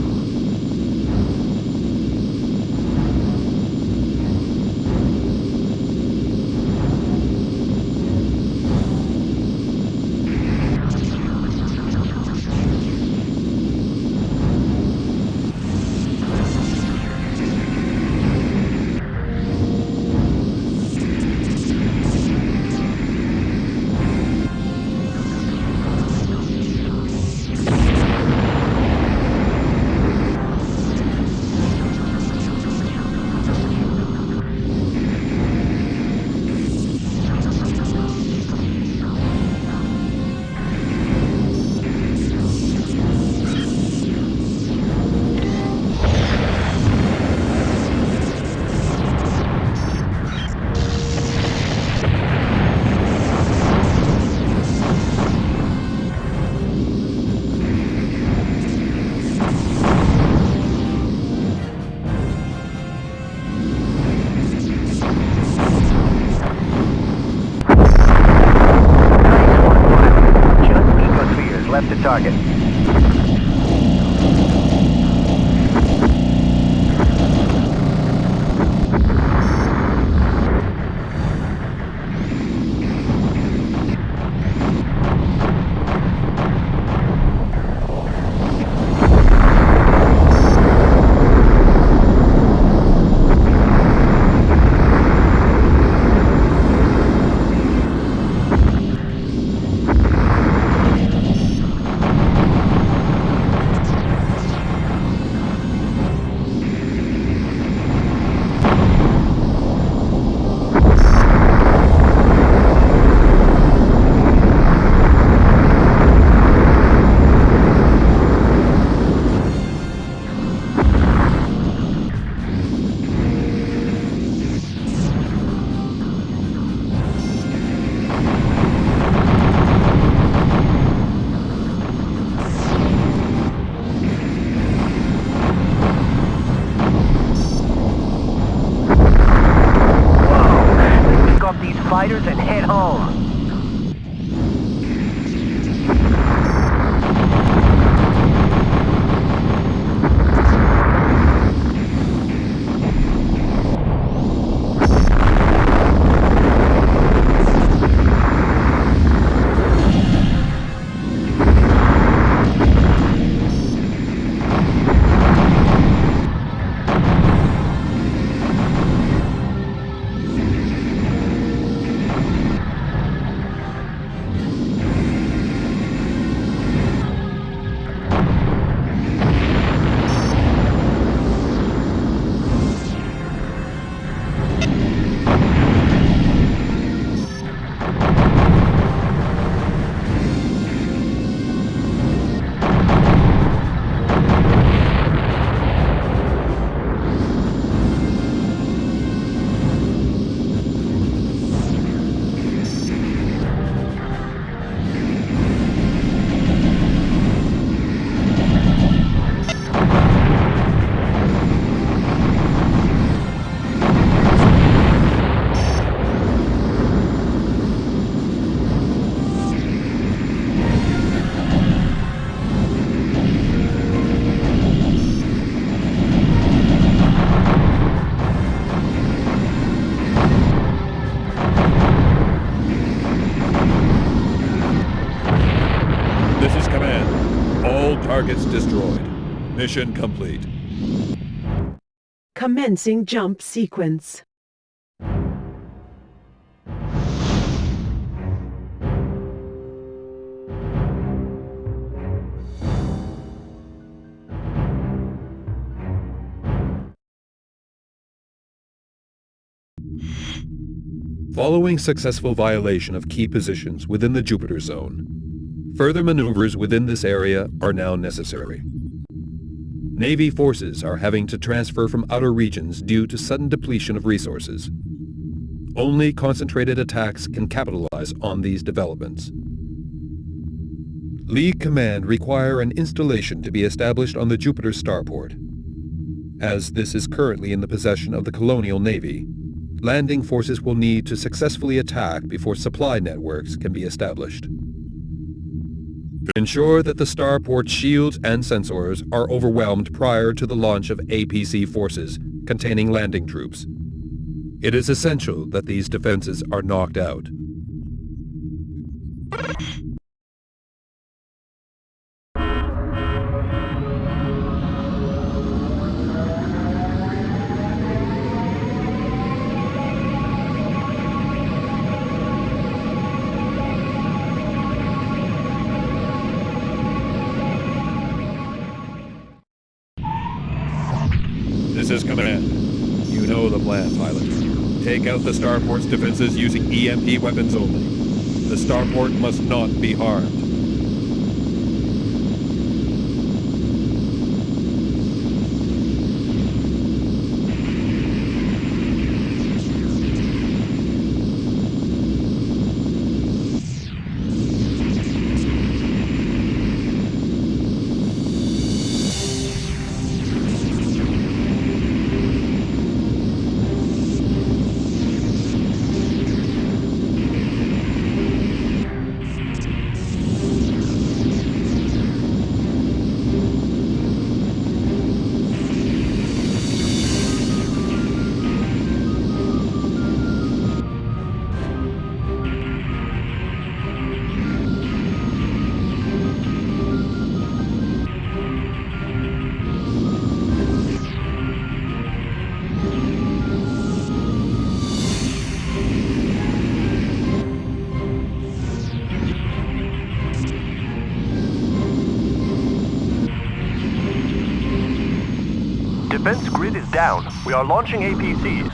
Target. Targets destroyed. Mission complete. Commencing jump sequence. Following successful violation of key positions within the Jupiter Zone, further maneuvers within this area are now necessary. Navy forces are having to transfer from outer regions due to sudden depletion of resources. Only concentrated attacks can capitalize on these developments. League Command require an installation to be established on the Jupiter starport. As this is currently in the possession of the Colonial Navy, landing forces will need to successfully attack before supply networks can be established. Ensure that the starport shields and sensors are overwhelmed prior to the launch of APC forces containing landing troops. It is essential that these defenses are knocked out. This is Command. You know the plan, pilot. Take out the starport's defenses using EMP weapons only. The starport must not be harmed. Defense grid is down. We are launching APCs.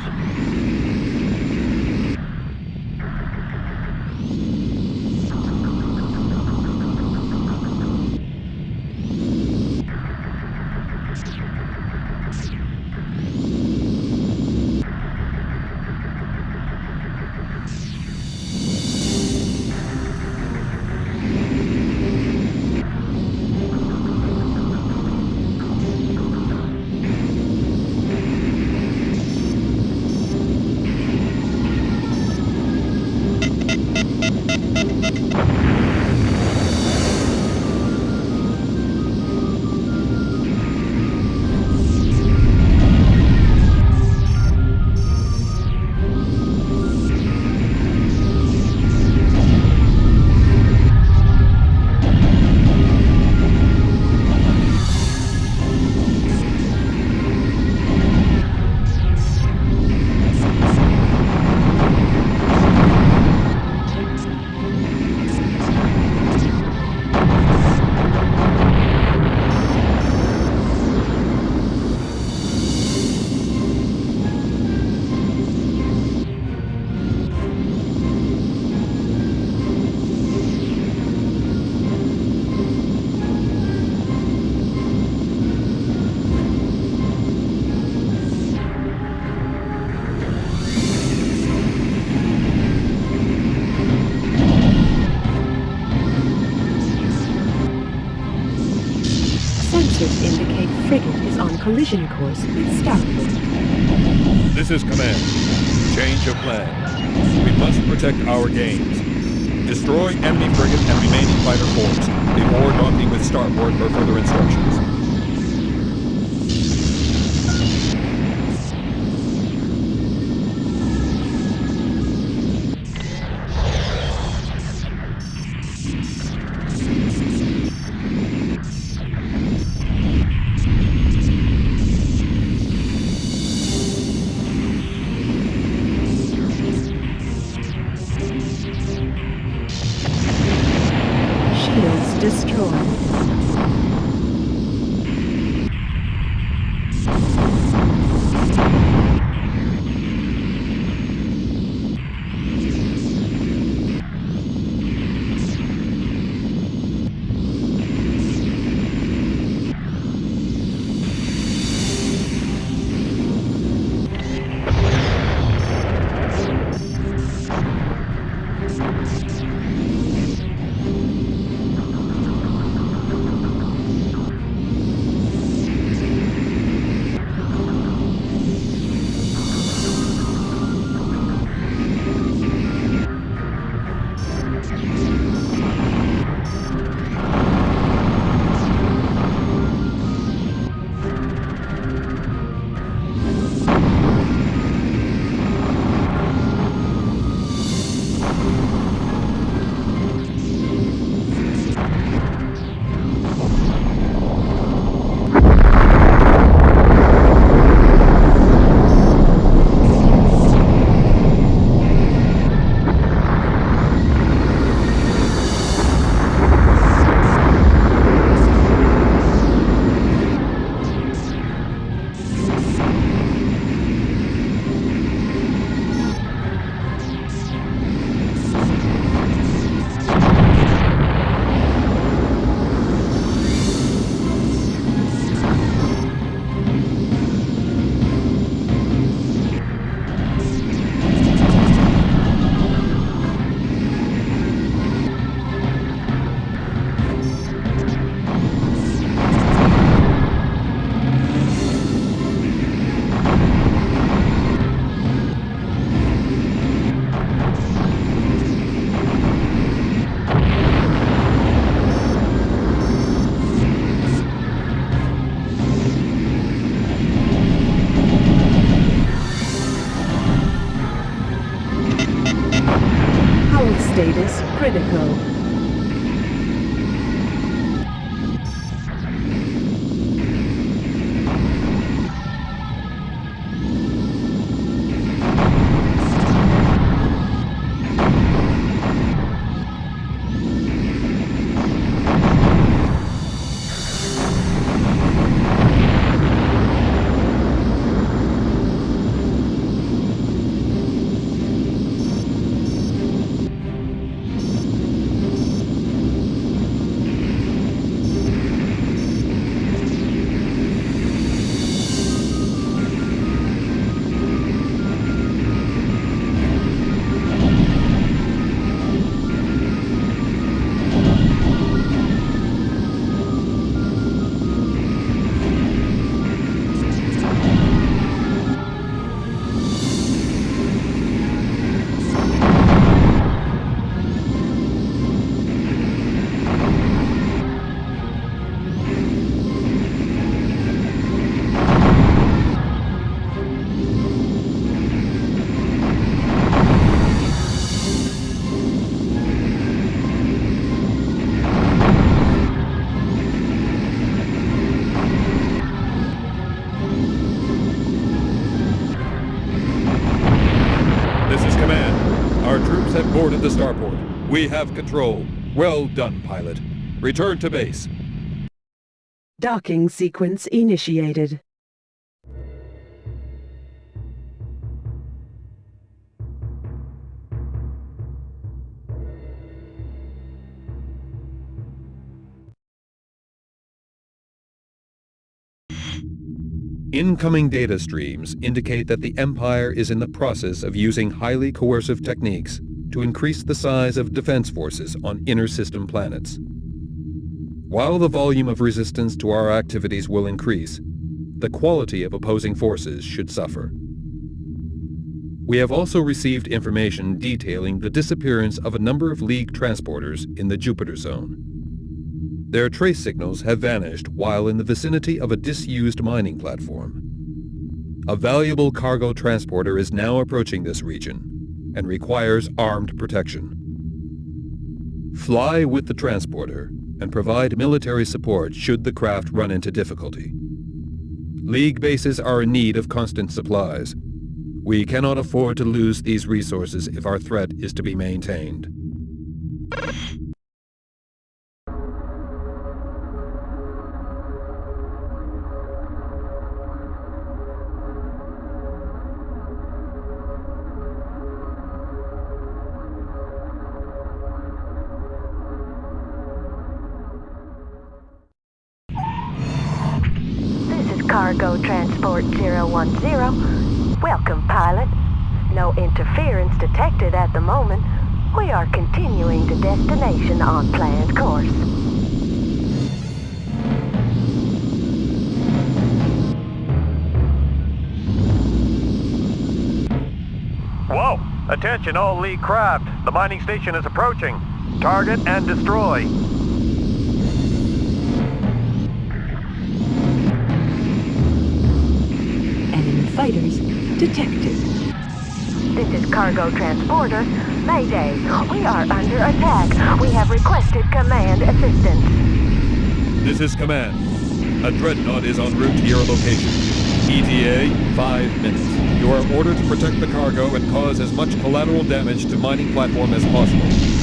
Sensors indicate frigate is on collision course with starport. This is Command. Change of plan. We must protect our gains. Destroy enemy frigate and remaining fighter force before docking with starport for further instructions. critical. Have boarded the starport. We have control. Well done, pilot. Return to base. Docking sequence initiated. Incoming data streams indicate that the Empire is in the process of using highly coercive techniques to increase the size of defense forces on inner-system planets. While the volume of resistance to our activities will increase, the quality of opposing forces should suffer. We have also received information detailing the disappearance of a number of League transporters in the Jupiter zone. Their trace signals have vanished while in the vicinity of a disused mining platform. A valuable cargo transporter is now approaching this region and requires armed protection. Fly with the transporter and provide military support should the craft run into difficulty. League bases are in need of constant supplies. We cannot afford to lose these resources if our threat is to be maintained. Cargo Transport 010. Welcome, pilot. No interference detected at the moment. We are continuing to destination on planned course. Whoa! Attention all League craft. The mining station is approaching. Target and destroy. Fighters detected. This is Cargo Transporter. Mayday. We are under attack. We have requested command assistance. This is Command. A dreadnought is en route to your location. ETA, 5 minutes. You are ordered to protect the cargo and cause as much collateral damage to mining platform as possible.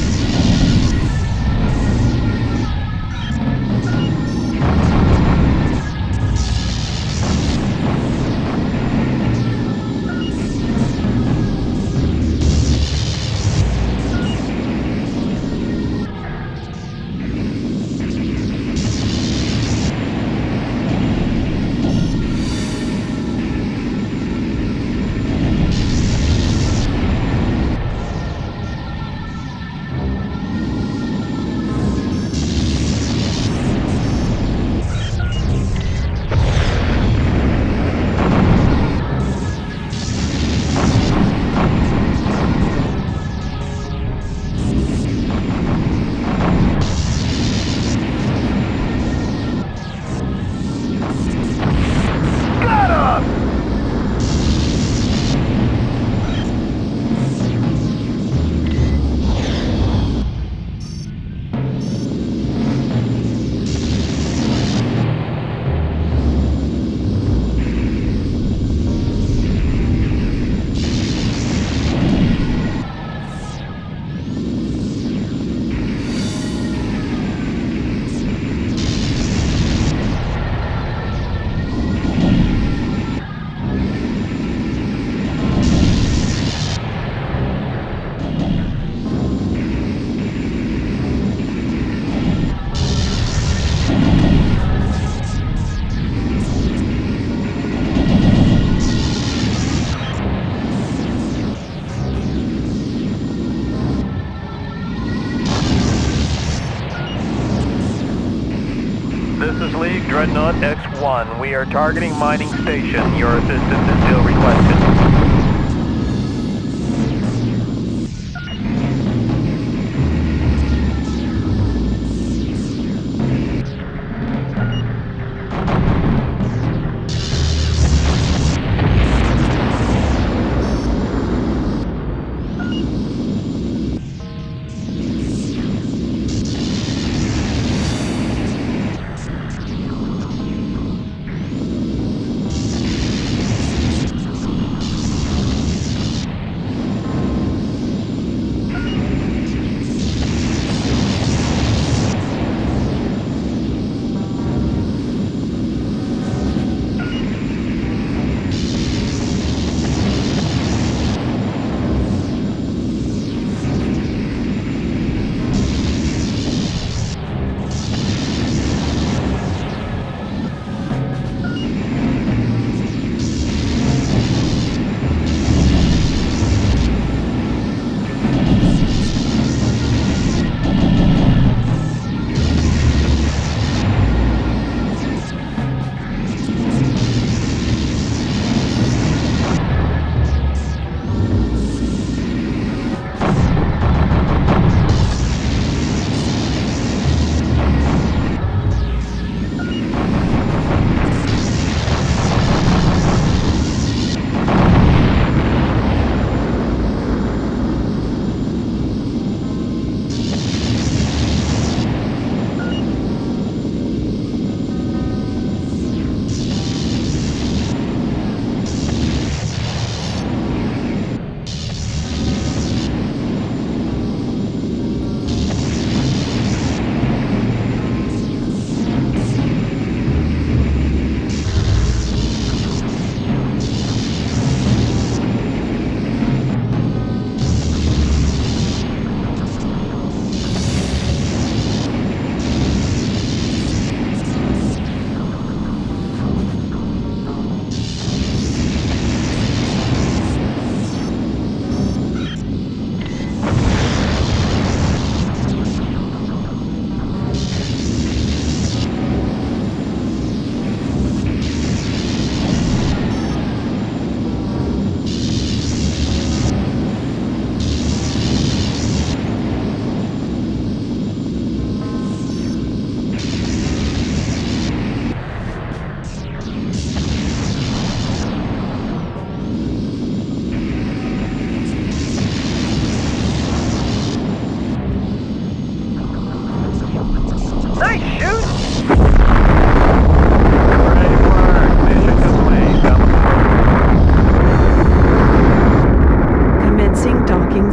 Dreadnought X-1, we are targeting mining station. Your assistance is still requested.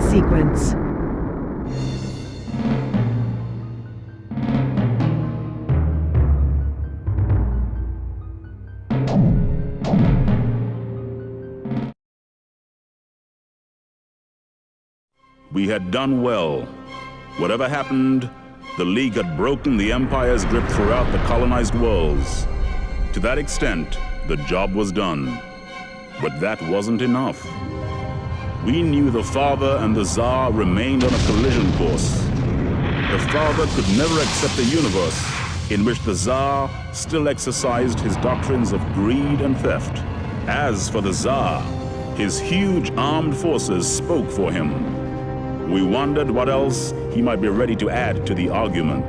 Sequence. We had done well. Whatever happened, the League had broken the Empire's grip throughout the colonized worlds. To that extent, the job was done. But that wasn't enough. We knew the Father and the Tsar remained on a collision course. The Father could never accept a universe in which the Tsar still exercised his doctrines of greed and theft. As for the Tsar, his huge armed forces spoke for him. We wondered what else he might be ready to add to the argument.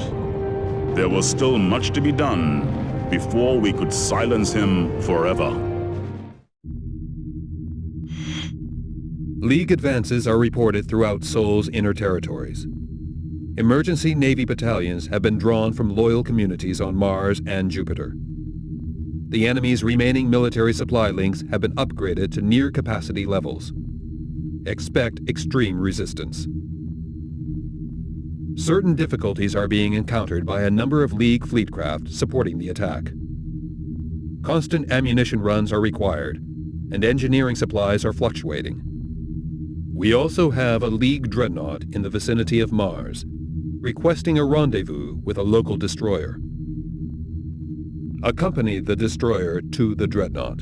There was still much to be done before we could silence him forever. League advances are reported throughout Sol's inner territories. Emergency Navy battalions have been drawn from loyal communities on Mars and Jupiter. The enemy's remaining military supply links have been upgraded to near-capacity levels. Expect extreme resistance. Certain difficulties are being encountered by a number of League fleet craft supporting the attack. Constant ammunition runs are required, and engineering supplies are fluctuating. We also have a League dreadnought in the vicinity of Mars, requesting a rendezvous with a local destroyer. Accompany the destroyer to the dreadnought.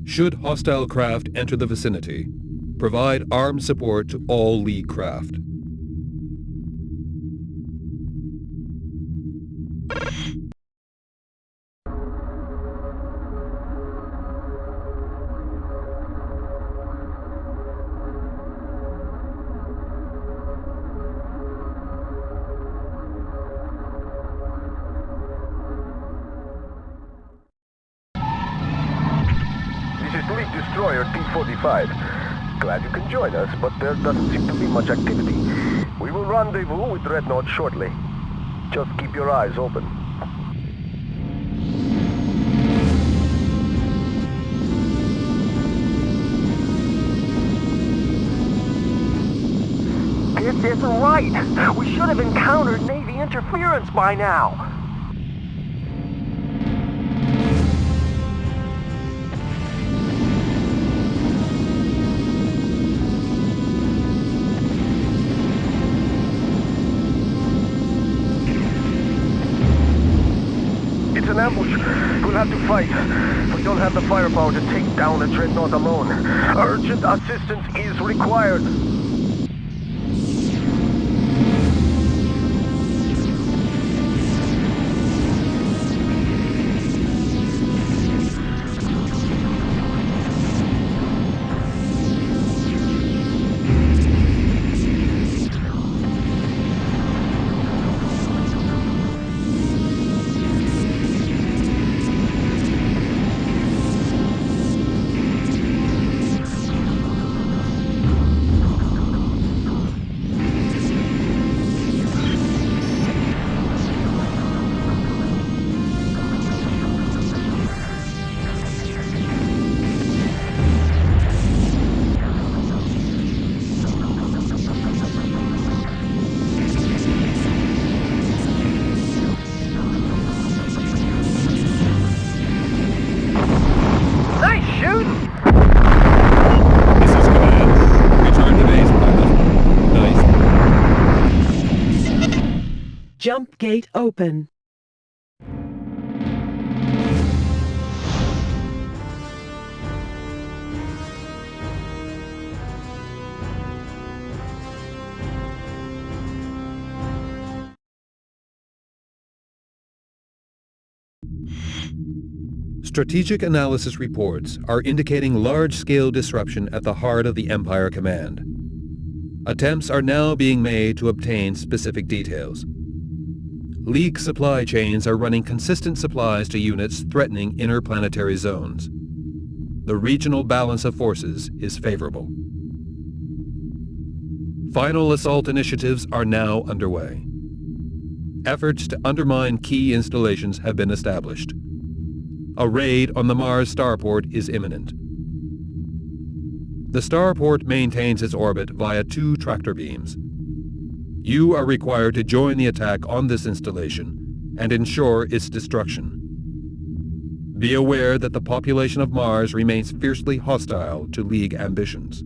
Should hostile craft enter the vicinity, provide armed support to all League craft. destroyer T-45. Glad you can join us, but there doesn't seem to be much activity. We will rendezvous with Dreadnought shortly. Just keep your eyes open. This isn't right. We should have encountered Navy interference by now. It's an ambush. We'll have to fight. We don't have the firepower to take down the Dreadnought alone. Urgent assistance is required. Jump gate open. Strategic analysis reports are indicating large-scale disruption at the heart of the Empire Command. Attempts are now being made to obtain specific details. League supply chains are running consistent supplies to units threatening interplanetary zones. The regional balance of forces is favorable. Final assault initiatives are now underway. Efforts to undermine key installations have been established. A raid on the Mars starport is imminent. The starport maintains its orbit via 2 tractor beams. You are required to join the attack on this installation and ensure its destruction. Be aware that the population of Mars remains fiercely hostile to League ambitions.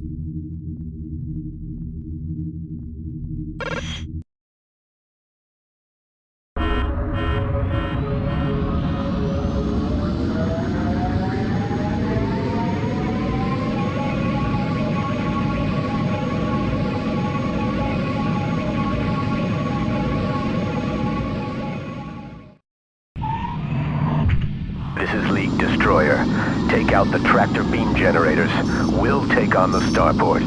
This is League Destroyer. Take out the tractor beam generators. We'll take on the starport.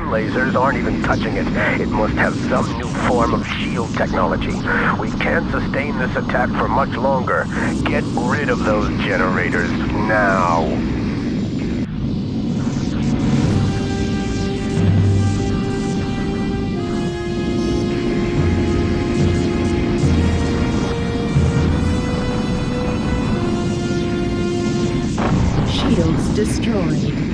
stun lasers aren't even touching it. It must have some new form of shield technology. We can't sustain this attack for much longer. Get rid of those generators now. Shields destroyed.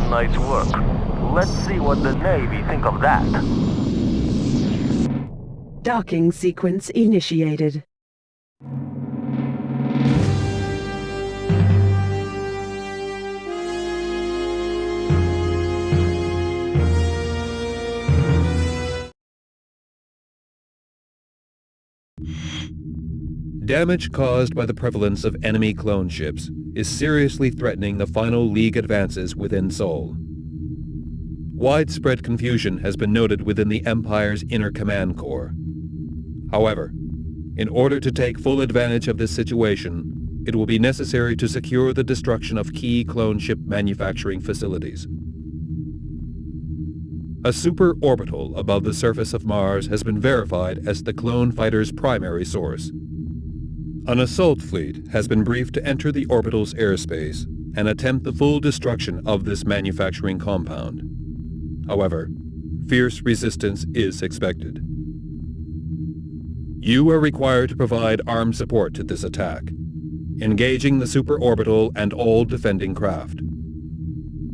Nice work. Let's see what the Navy think of that. Docking sequence initiated. Damage caused by the prevalence of enemy clone ships is seriously threatening the final League advances within Sol. Widespread confusion has been noted within the Empire's inner command corps. However, in order to take full advantage of this situation, it will be necessary to secure the destruction of key clone ship manufacturing facilities. A super orbital above the surface of Mars has been verified as the clone fighter's primary source. An assault fleet has been briefed to enter the orbital's airspace and attempt the full destruction of this manufacturing compound. However, fierce resistance is expected. You are required to provide armed support to this attack, engaging the superorbital and all defending craft.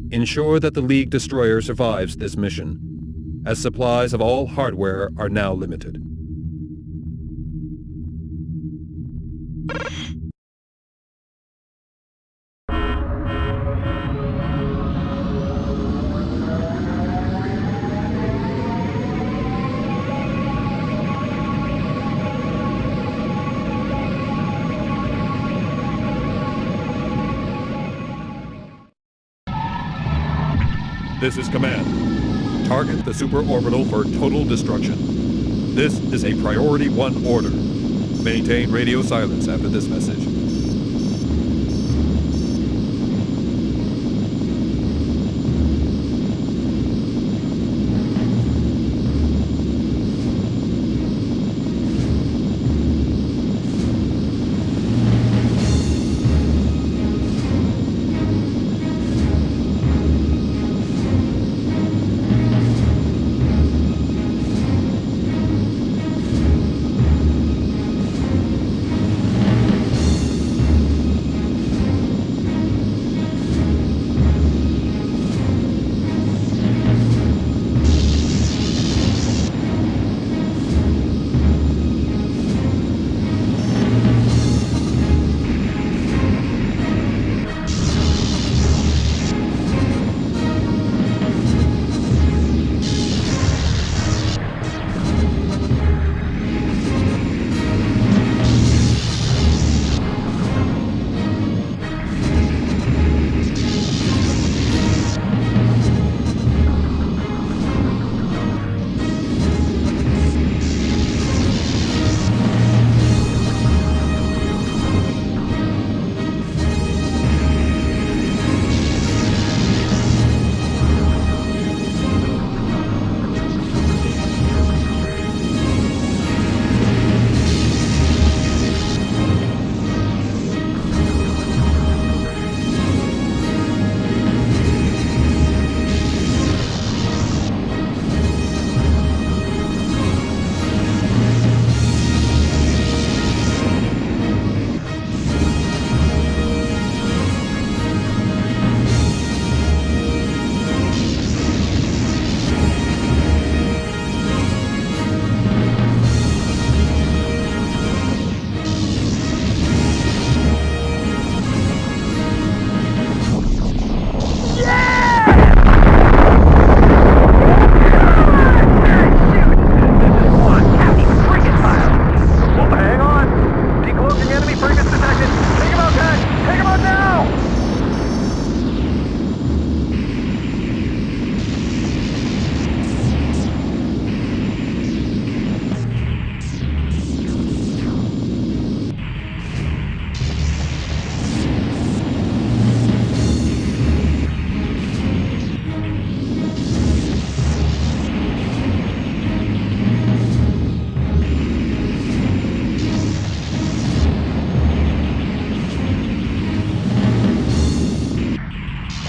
Ensure that the League destroyer survives this mission, as supplies of all hardware are now limited. This is command. Target the superorbital for total destruction. This is a Priority 1 order. Maintain radio silence after this message.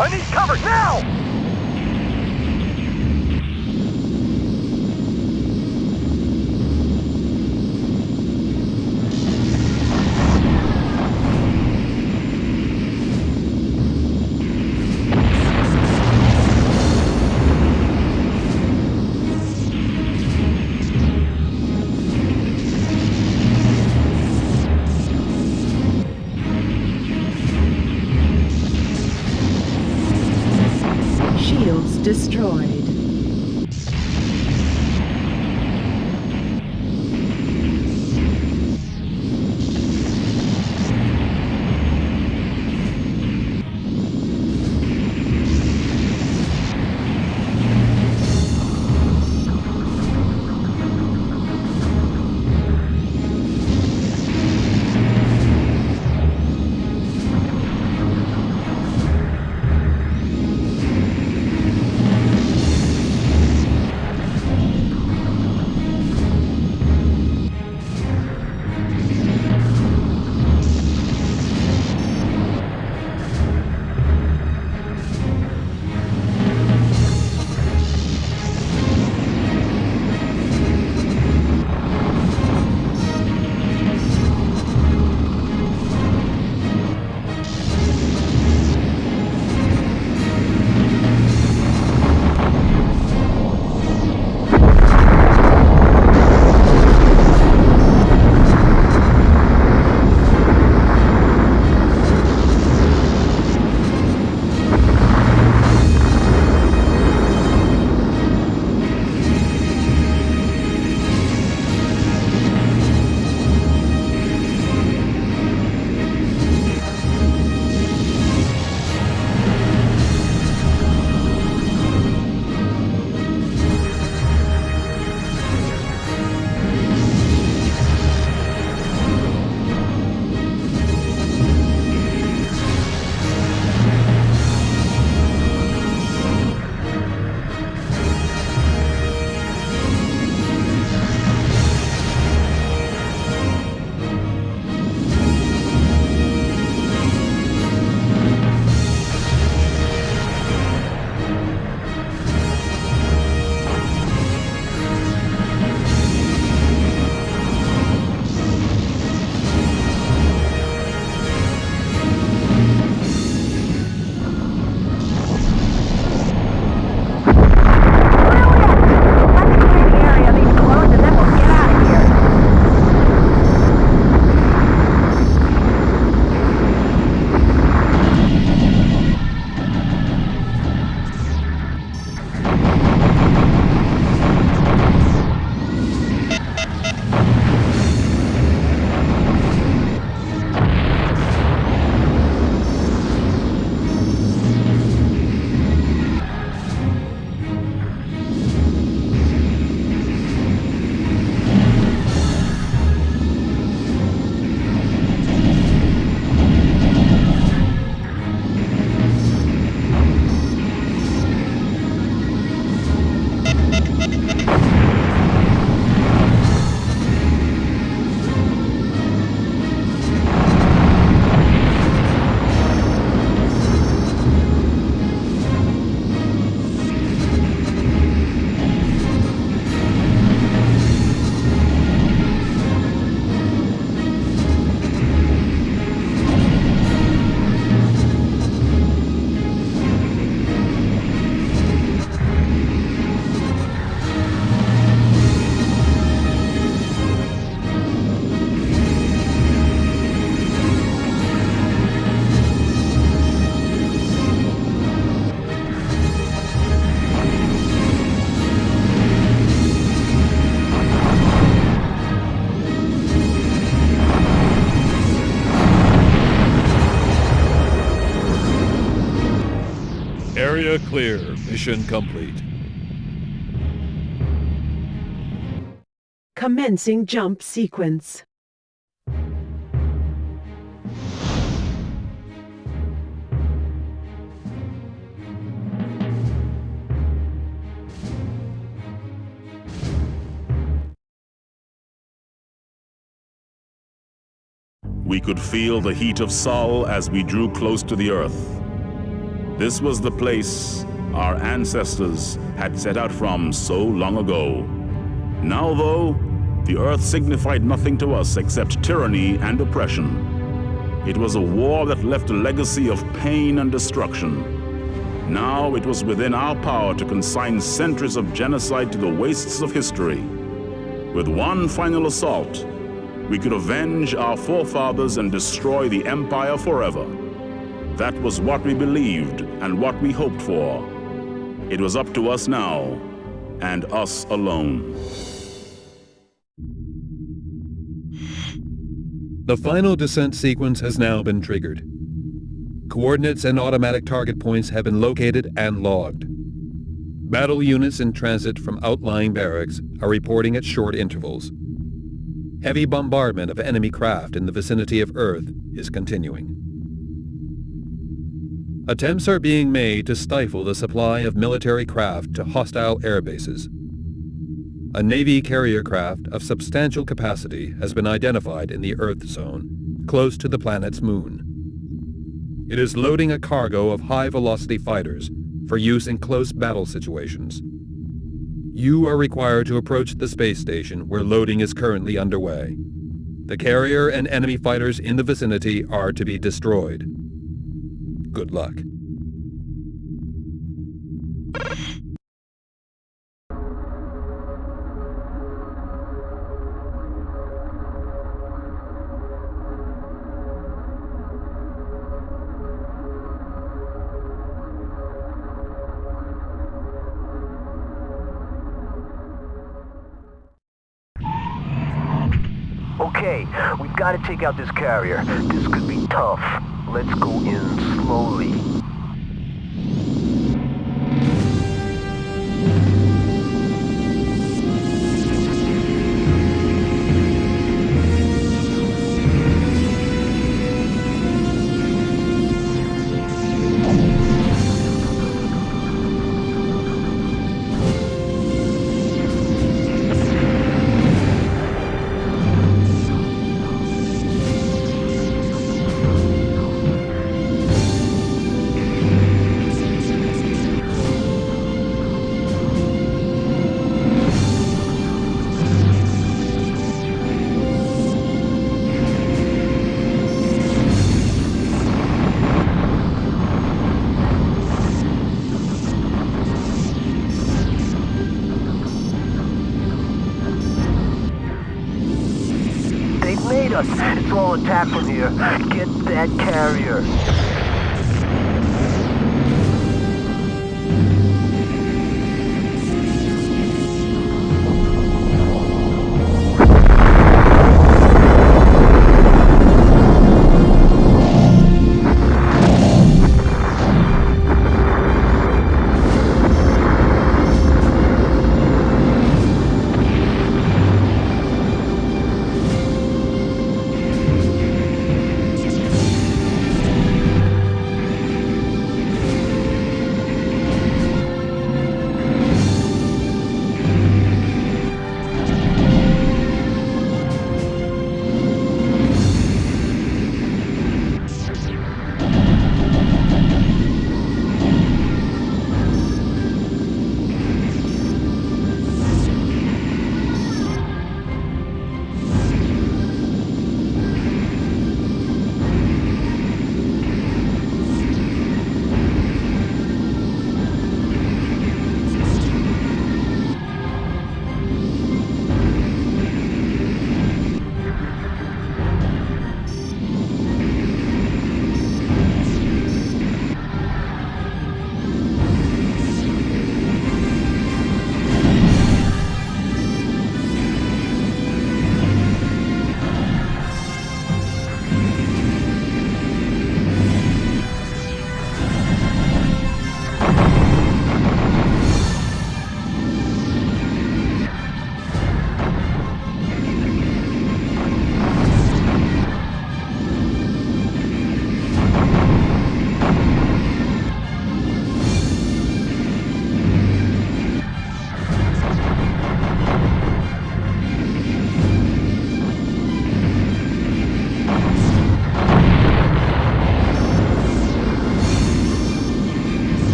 I need cover now! Shields destroyed. Area clear. Mission complete. Commencing jump sequence. We could feel the heat of Sol as we drew close to the Earth. This was the place our ancestors had set out from so long ago. Now, though, the Earth signified nothing to us except tyranny and oppression. It was a war that left a legacy of pain and destruction. Now it was within our power to consign centuries of genocide to the wastes of history. With one final assault, we could avenge our forefathers and destroy the Empire forever. That was what we believed and what we hoped for. It was up to us now, and us alone. The final descent sequence has now been triggered. Coordinates and automatic target points have been located and logged. Battle units in transit from outlying barracks are reporting at short intervals. Heavy bombardment of enemy craft in the vicinity of Earth is continuing. Attempts are being made to stifle the supply of military craft to hostile air bases. A Navy carrier craft of substantial capacity has been identified in the Earth zone, close to the planet's moon. It is loading a cargo of high-velocity fighters for use in close battle situations. You are required to approach the space station where loading is currently underway. The carrier and enemy fighters in the vicinity are to be destroyed. Good luck. Okay, we've got to take out this carrier. This could be tough. Let's go in slowly. It's all attack from here. Get that carrier.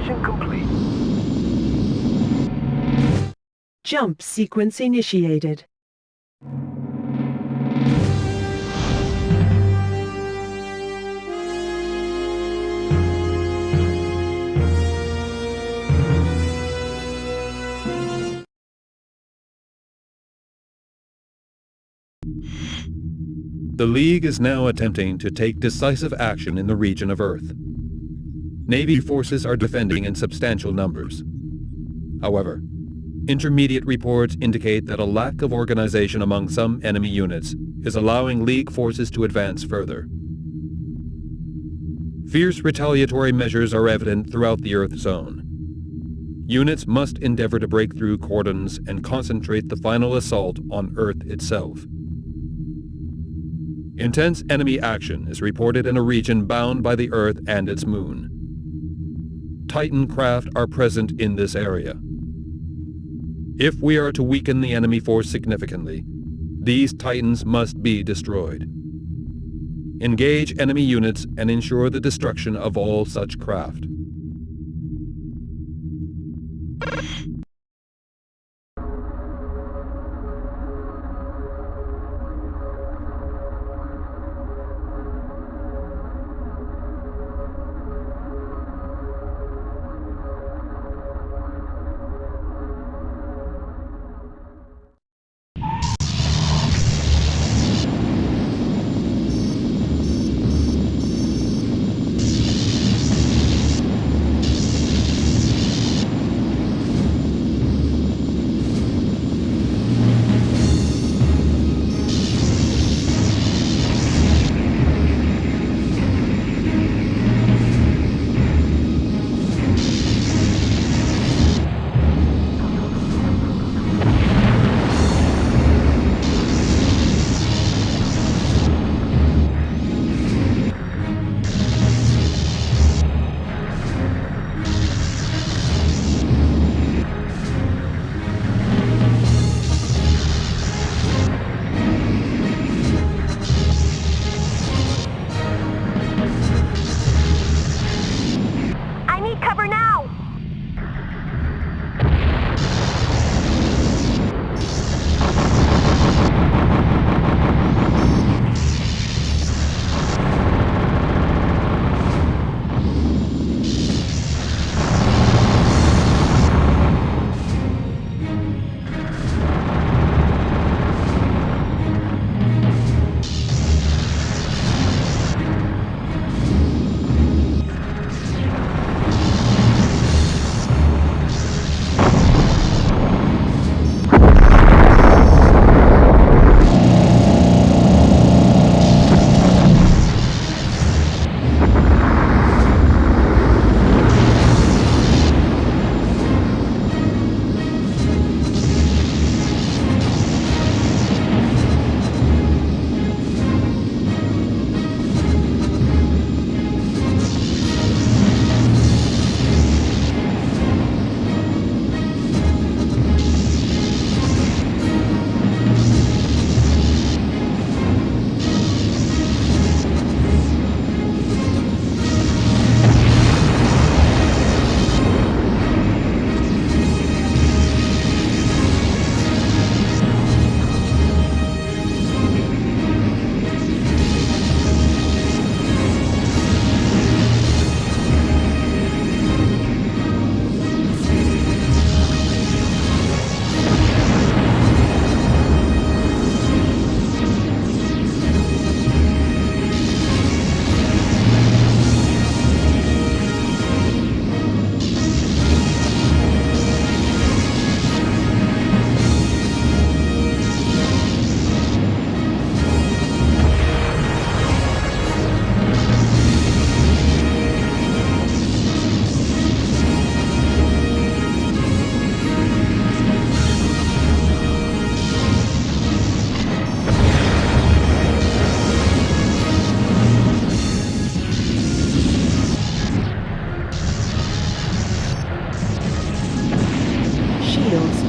Mission complete. Jump sequence initiated. The League is now attempting to take decisive action in the region of Earth. Navy forces are defending in substantial numbers. However, intermediate reports indicate that a lack of organization among some enemy units is allowing League forces to advance further. Fierce retaliatory measures are evident throughout the Earth zone. Units must endeavor to break through cordons and concentrate the final assault on Earth itself. Intense enemy action is reported in a region bound by the Earth and its moon. Titan craft are present in this area. If we are to weaken the enemy force significantly, these Titans must be destroyed. Engage enemy units and ensure the destruction of all such craft.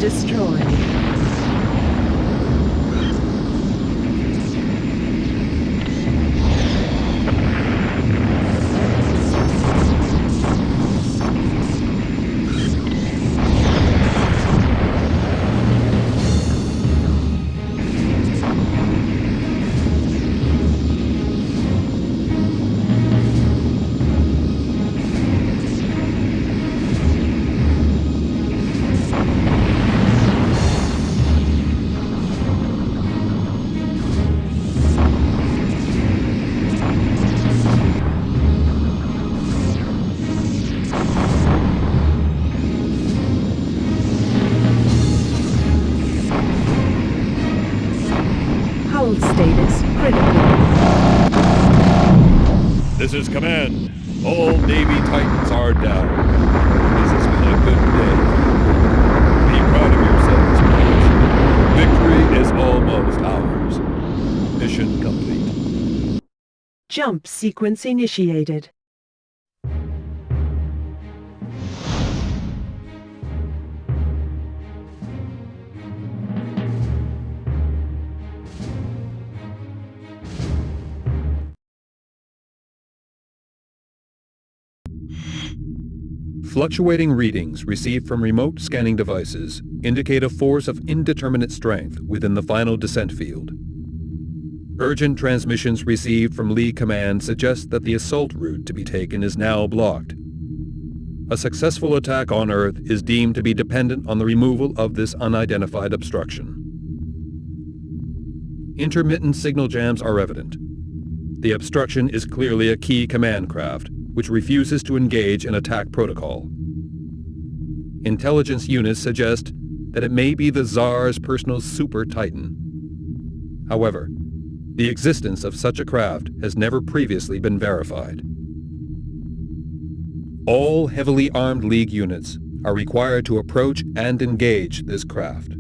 destroyed. This is command. All Navy Titans are down. This has been a good day. Be proud of yourselves, boys. Victory is almost ours. Mission complete. Jump sequence initiated. Fluctuating readings received from remote scanning devices indicate a force of indeterminate strength within the final descent field. Urgent transmissions received from Lee Command suggest that the assault route to be taken is now blocked. A successful attack on Earth is deemed to be dependent on the removal of this unidentified obstruction. Intermittent signal jams are evident. The obstruction is clearly a key command craft, which refuses to engage an attack protocol. Intelligence units suggest that it may be the Tsar's personal Super Titan. However, the existence of such a craft has never previously been verified. All heavily armed League units are required to approach and engage this craft.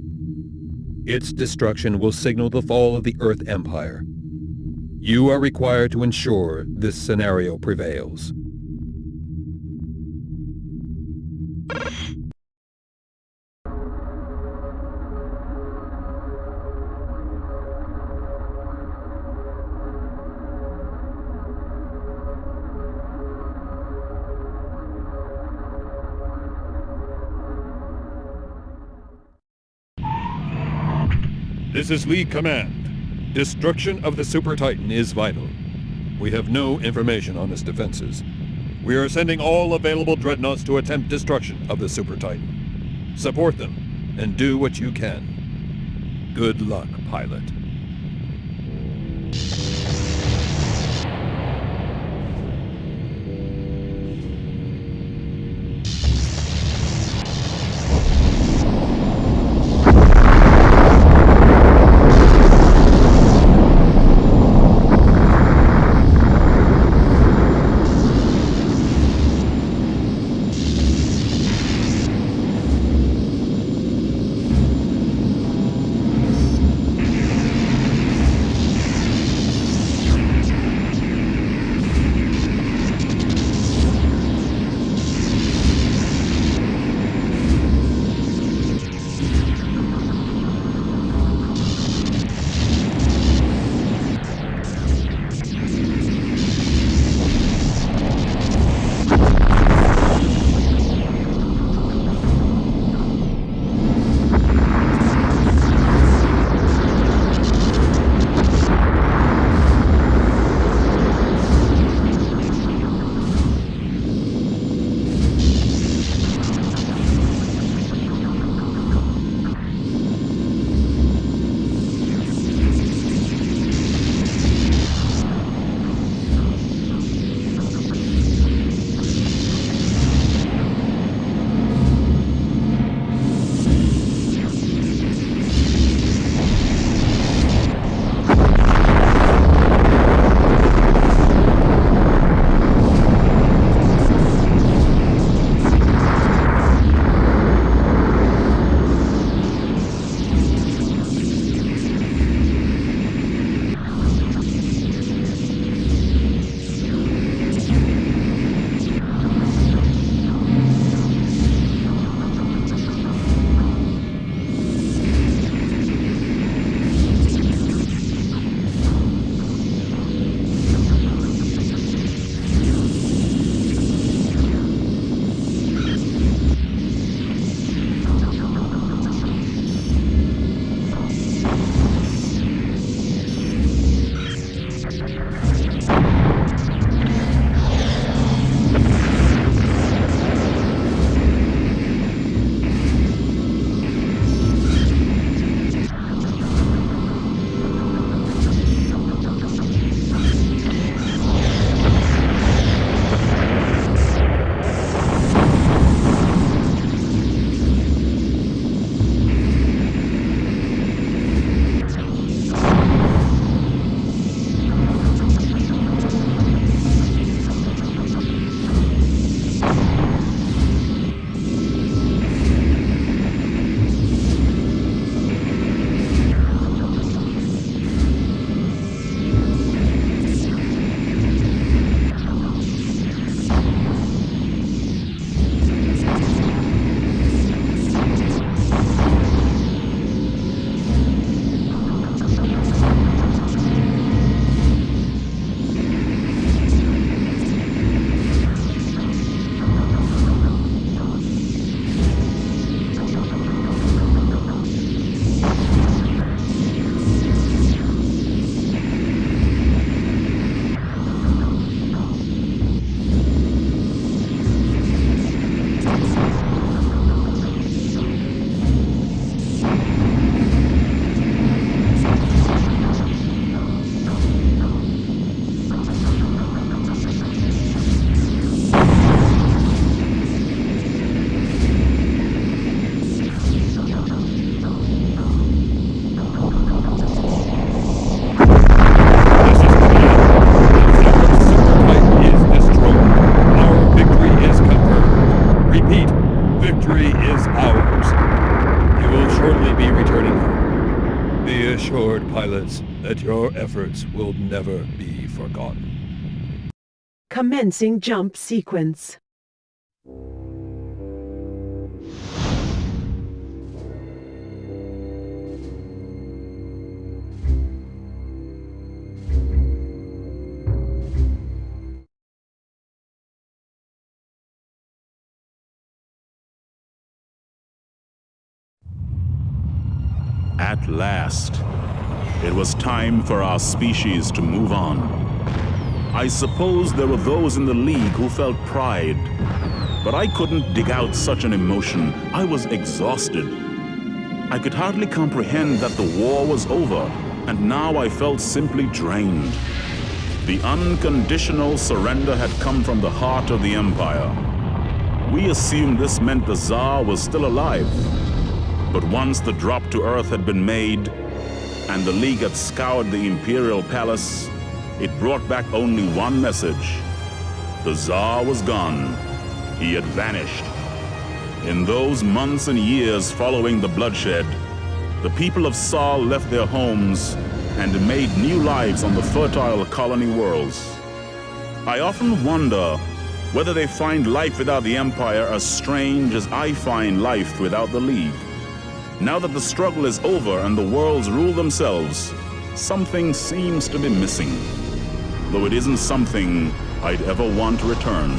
Its destruction will signal the fall of the Earth Empire. You are required to ensure this scenario prevails. This is League Command. Destruction of the Super Titan is vital. We have no information on its defenses. We are sending all available dreadnoughts to attempt destruction of the Super Titan. Support them, and do what you can. Good luck, pilot. assurance that your efforts will never be forgotten. Commencing jump sequence. At last, it was time for our species to move on. I suppose there were those in the League who felt pride, but I couldn't dig out such an emotion. I was exhausted. I could hardly comprehend that the war was over, and now I felt simply drained. The unconditional surrender had come from the heart of the Empire. We assumed this meant the Tsar was still alive. But once the drop to Earth had been made, and the League had scoured the Imperial Palace, it brought back only one message. The Tsar was gone. He had vanished. In those months and years following the bloodshed, the people of Sol left their homes and made new lives on the fertile colony worlds. I often wonder whether they find life without the Empire as strange as I find life without the League. Now that the struggle is over and the worlds rule themselves, something seems to be missing, though it isn't something I'd ever want returned.